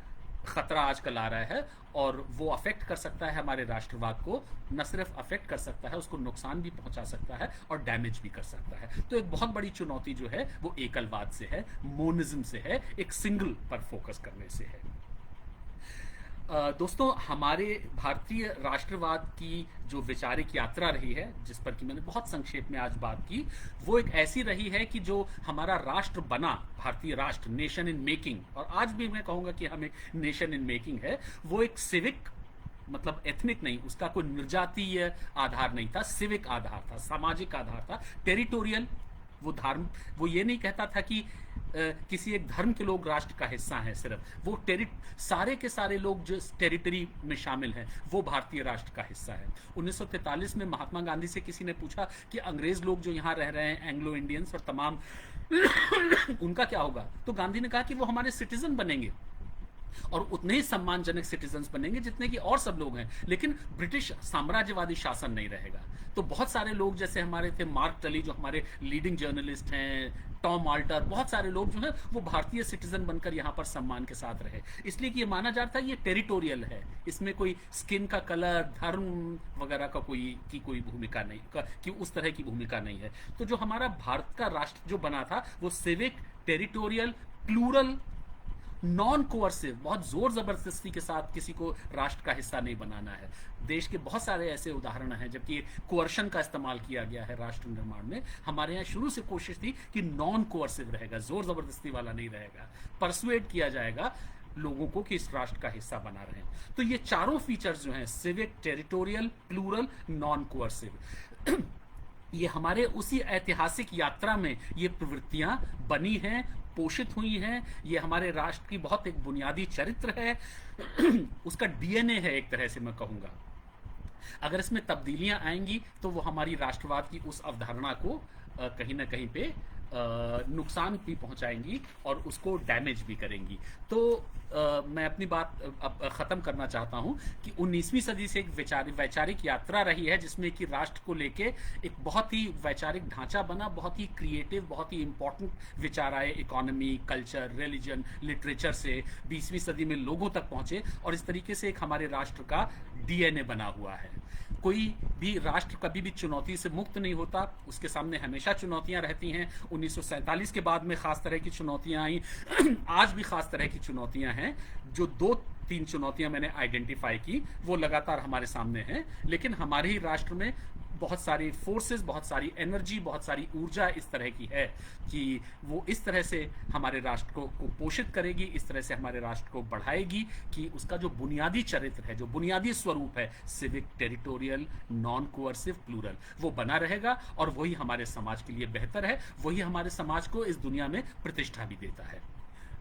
खतरा आजकल आ रहा है, और वो अफेक्ट कर सकता है हमारे राष्ट्रवाद को। न सिर्फ अफेक्ट कर सकता है, उसको नुकसान भी पहुंचा सकता है और डैमेज भी कर सकता है। तो एक बहुत बड़ी चुनौती जो है वो एकलवाद से है, मोनिज्म से है, एक सिंगल पर फोकस करने से है। दोस्तों, हमारे भारतीय राष्ट्रवाद की जो वैचारिक यात्रा रही है, जिस पर कि मैंने बहुत संक्षेप में आज बात की, वो एक ऐसी रही है कि जो हमारा राष्ट्र बना, भारतीय राष्ट्र, नेशन इन मेकिंग, और आज भी मैं कहूँगा कि हम एक नेशन इन मेकिंग है, वो एक सिविक, मतलब एथनिक नहीं, उसका कोई निर्जातीय आधार नहीं था, सिविक आधार था, सामाजिक आधार था, टेरिटोरियल। वो ये नहीं कहता था कि किसी एक धर्म के लोग राष्ट्र का हिस्सा हैं सिर्फ, वो सारे के सारे लोग जो टेरिटरी में शामिल हैं वो भारतीय राष्ट्र का हिस्सा है। 1943 में महात्मा गांधी से किसी ने पूछा कि अंग्रेज लोग जो यहाँ रह रहे हैं, एंग्लो इंडियंस और तमाम उनका क्या होगा, तो गांधी ने कहा कि वो हमारे सिटीजन बनेंगे, और उतने ही सम्मानजनक सिटीजन्स बनेंगे जितने कि और सब लोग हैं, लेकिन ब्रिटिश साम्राज्यवादी शासन नहीं रहेगा। तो बहुत सारे लोग, जैसे हमारे थे मार्क टली, जो हमारे लीडिंग जर्नलिस्ट हैं, टॉम आल्टर, बहुत सारे लोग जो हैं वो भारतीय सिटीजन बनकर यहाँ पर सम्मान के साथ रहे, इसलिए कि ये माना जाता है ये टेरिटोरियल है, इसमें कोई स्किन का कलर, धर्म वगैरह का कोई भूमिका नहीं, कि उस तरह की भूमिका नहीं है। तो जो हमारा भारत का राष्ट्र जो बना था वो civic, territorial, plural, non coercive, बहुत जोर जबरदस्ती के साथ किसी को राष्ट्र का हिस्सा नहीं बनाना है। देश के बहुत सारे ऐसे उदाहरण हैं जबकि कोअर्शन का इस्तेमाल किया गया है राष्ट्र निर्माण में। हमारे यहाँ शुरू से कोशिश थी कि नॉन कोअर्सिव रहेगा, जोर जबरदस्ती वाला नहीं रहेगा, परसुएड किया जाएगा लोगों को कि इस राष्ट्र का हिस्सा बना रहे। तो ये चारों फीचर्स जो हैं, civic, territorial, plural, non coercive, ये हमारे उसी ऐतिहासिक यात्रा में ये प्रवृत्तियां बनी हैं, पोषित हुई हैं। ये हमारे राष्ट्र की बहुत एक बुनियादी चरित्र है, उसका डीएनए है एक तरह से मैं कहूँगा। अगर इसमें तब्दीलियां आएंगी तो वो हमारी राष्ट्रवाद की उस अवधारणा को कहीं ना कहीं पे नुकसान भी पहुंचाएंगी और उसको डैमेज भी करेंगी। तो मैं अपनी बात अब ख़त्म करना चाहता हूं कि 19वीं सदी से एक वैचारिक यात्रा रही है जिसमें कि राष्ट्र को लेके एक बहुत ही वैचारिक ढांचा बना, बहुत ही क्रिएटिव, बहुत ही इंपॉर्टेंट विचार आए इकोनॉमी, कल्चर, रिलीजन, लिटरेचर से 20वीं सदी में लोगों तक पहुंचे, और इस तरीके से एक हमारे राष्ट्र का डीएनए बना हुआ है। कोई भी राष्ट्र कभी भी चुनौती से मुक्त नहीं होता, उसके सामने हमेशा चुनौतियां रहती हैं। 1947 के बाद में खास तरह की चुनौतियां आई, आज भी खास तरह की चुनौतियां हैं। जो 2-3 चुनौतियां मैंने आइडेंटिफाई की वो लगातार हमारे सामने हैं, लेकिन हमारे ही राष्ट्र में बहुत सारी फोर्सेस, बहुत सारी एनर्जी, बहुत सारी ऊर्जा इस तरह की है कि वो इस तरह से हमारे राष्ट्र को पोषित करेगी, इस तरह से हमारे राष्ट्र को बढ़ाएगी कि उसका जो बुनियादी चरित्र है, जो बुनियादी स्वरूप है, civic, territorial, non coercive, plural, वो बना रहेगा, और वही हमारे समाज के लिए बेहतर है, वही हमारे समाज को इस दुनिया में प्रतिष्ठा भी देता है।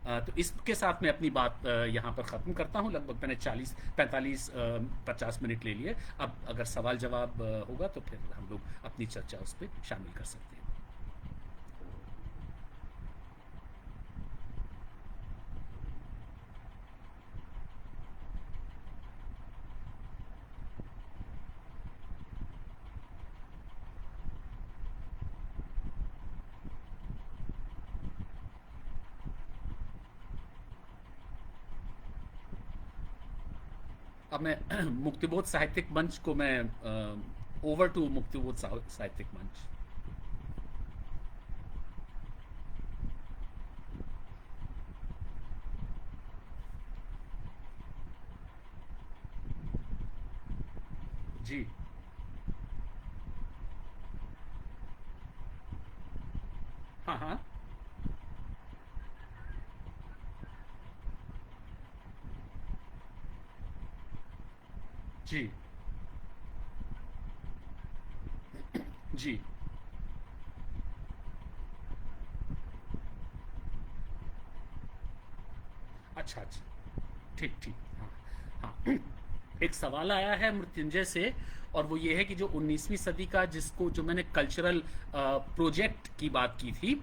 तो इसके साथ मैं अपनी बात यहाँ पर ख़त्म करता हूँ। लगभग मैंने 40-45-50 मिनट ले लिए। अब अगर सवाल जवाब होगा तो फिर हम लोग अपनी चर्चा उस पर शामिल कर सकते हैं। अब मैं मुक्तिबोध साहित्यिक मंच को मैं ओवर टू मुक्तिबोध साहित्यिक मंच। जी। हाँ हाँ। जी। जी। अच्छा अच्छा। ठीक ठीक। हाँ हाँ। एक सवाल आया है मृत्युंजय से, और वो ये है कि जो 19वीं सदी का, जिसको जो मैंने कल्चरल प्रोजेक्ट की बात की थी,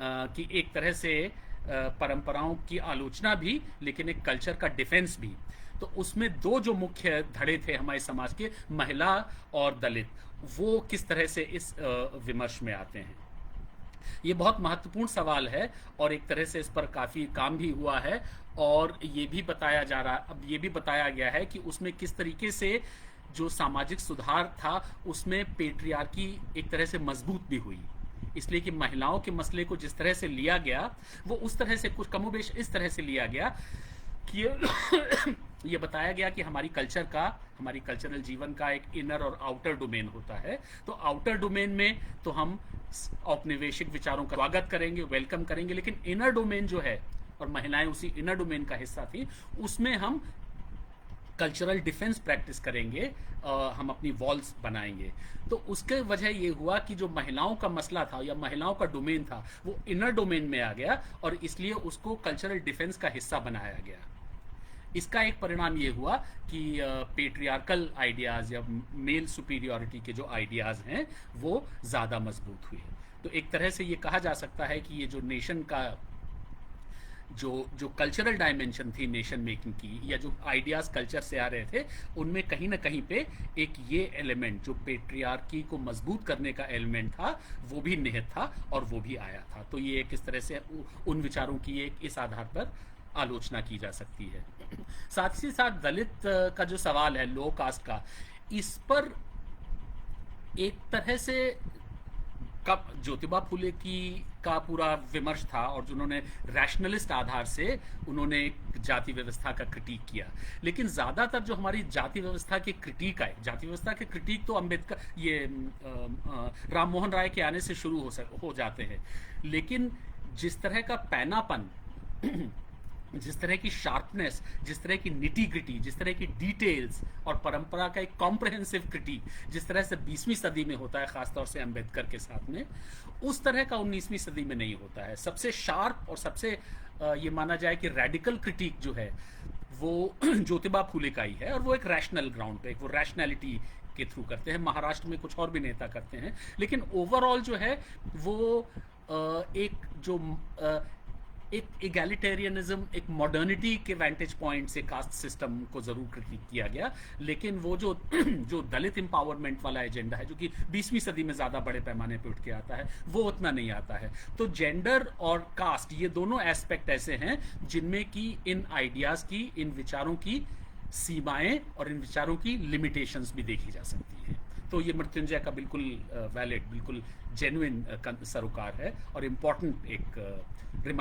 कि एक तरह से परंपराओं की आलोचना भी, लेकिन एक कल्चर का डिफेंस भी। तो उसमें दो जो मुख्य धड़े थे हमारे समाज के, महिला और दलित, वो किस तरह से इस विमर्श में आते हैं। ये बहुत महत्वपूर्ण सवाल है, और एक तरह से इस पर काफ़ी काम भी हुआ है। और ये भी बताया जा रहा, अब ये भी बताया गया है कि उसमें किस तरीके से जो सामाजिक सुधार था उसमें पेट्रियार्की एक तरह से मजबूत भी हुई। इसलिए कि महिलाओं के मसले को जिस तरह से लिया गया, वो उस तरह से कुछ कमोबेश इस तरह से लिया गया कि ये बताया गया कि हमारी कल्चर का, हमारी कल्चरल जीवन का एक इनर और आउटर डोमेन होता है। तो आउटर डोमेन में तो हम औपनिवेशिक विचारों का स्वागत करेंगे, वेलकम करेंगे, लेकिन इनर डोमेन जो है, और महिलाएं उसी इनर डोमेन का हिस्सा थी, उसमें हम कल्चरल डिफेंस प्रैक्टिस करेंगे, हम अपनी वॉल्स बनाएंगे। तो उसके वजह ये हुआ कि जो महिलाओं का मसला था या महिलाओं का डोमेन था, वो इनर डोमेन में आ गया, और इसलिए उसको कल्चरल डिफेंस का हिस्सा बनाया गया। इसका एक परिणाम ये हुआ कि पेट्रियार्कल आइडियाज़ या मेल सुपीरियॉरिटी के जो आइडियाज़ हैं वो ज़्यादा मजबूत हुए। तो एक तरह से ये कहा जा सकता है कि ये जो नेशन का जो जो कल्चरल डायमेंशन थी नेशन मेकिंग की, या जो आइडियाज़ कल्चर से आ रहे थे, उनमें कहीं ना कहीं पे एक ये एलिमेंट जो पेट्रियार्की को मजबूत करने का एलिमेंट था, वो भी निहित था और वो भी आया था। तो ये किस तरह से उन विचारों की एक इस आधार पर आलोचना की जा सकती है। साथ ही साथ दलित का जो सवाल है, लो कास्ट का, इस पर एक तरह से कब ज्योतिबा फुले की का पूरा विमर्श था, और जिन्होंने रैशनलिस्ट आधार से उन्होंने जाति व्यवस्था का क्रिटिक किया। लेकिन ज़्यादातर जो हमारी जाति व्यवस्था की क्रिटिक है, जाति व्यवस्था के क्रिटिक तो अम्बेडकर, ये राम मोहन राय के आने से शुरू हो जाते हैं। लेकिन जिस तरह का पैनापन, जिस तरह की शार्पनेस, जिस तरह की निटी ग्रिटी, जिस तरह की डिटेल्स, और परंपरा का एक कॉम्प्रहेंसिव क्रिटिक जिस तरह से 20वीं सदी में होता है, खासतौर से अंबेडकर के साथ में, उस तरह का 19वीं सदी में नहीं होता है। सबसे शार्प और सबसे ये माना जाए कि रेडिकल क्रिटिक जो है वो ज्योतिबा फूले का ही है, और वो एक रैशनल ग्राउंड पे, वो रैशनैलिटी के थ्रू करते हैं। महाराष्ट्र में कुछ और भी नेता करते हैं, लेकिन ओवरऑल जो है वो एक जो एक इगैलिटेरियनिज्म, एक मॉडर्निटी के वैंटेज पॉइंट से कास्ट सिस्टम को जरूर क्रिटिक किया गया। लेकिन वो जो जो दलित एम्पावरमेंट वाला एजेंडा है, जो कि 20वीं सदी में ज़्यादा बड़े पैमाने पर उठ के आता है, वो उतना नहीं आता है। तो जेंडर और कास्ट, ये दोनों एस्पेक्ट ऐसे हैं जिनमें कि इन आइडियाज़ की, इन विचारों की सीमाएं और इन विचारों की लिमिटेशंस भी देखी जा सकती हैं। तो ये मृत्युंजय का बिल्कुल वैलिड, बिल्कुल जेन्युइन सरोकार है, और इम्पॉर्टेंट एक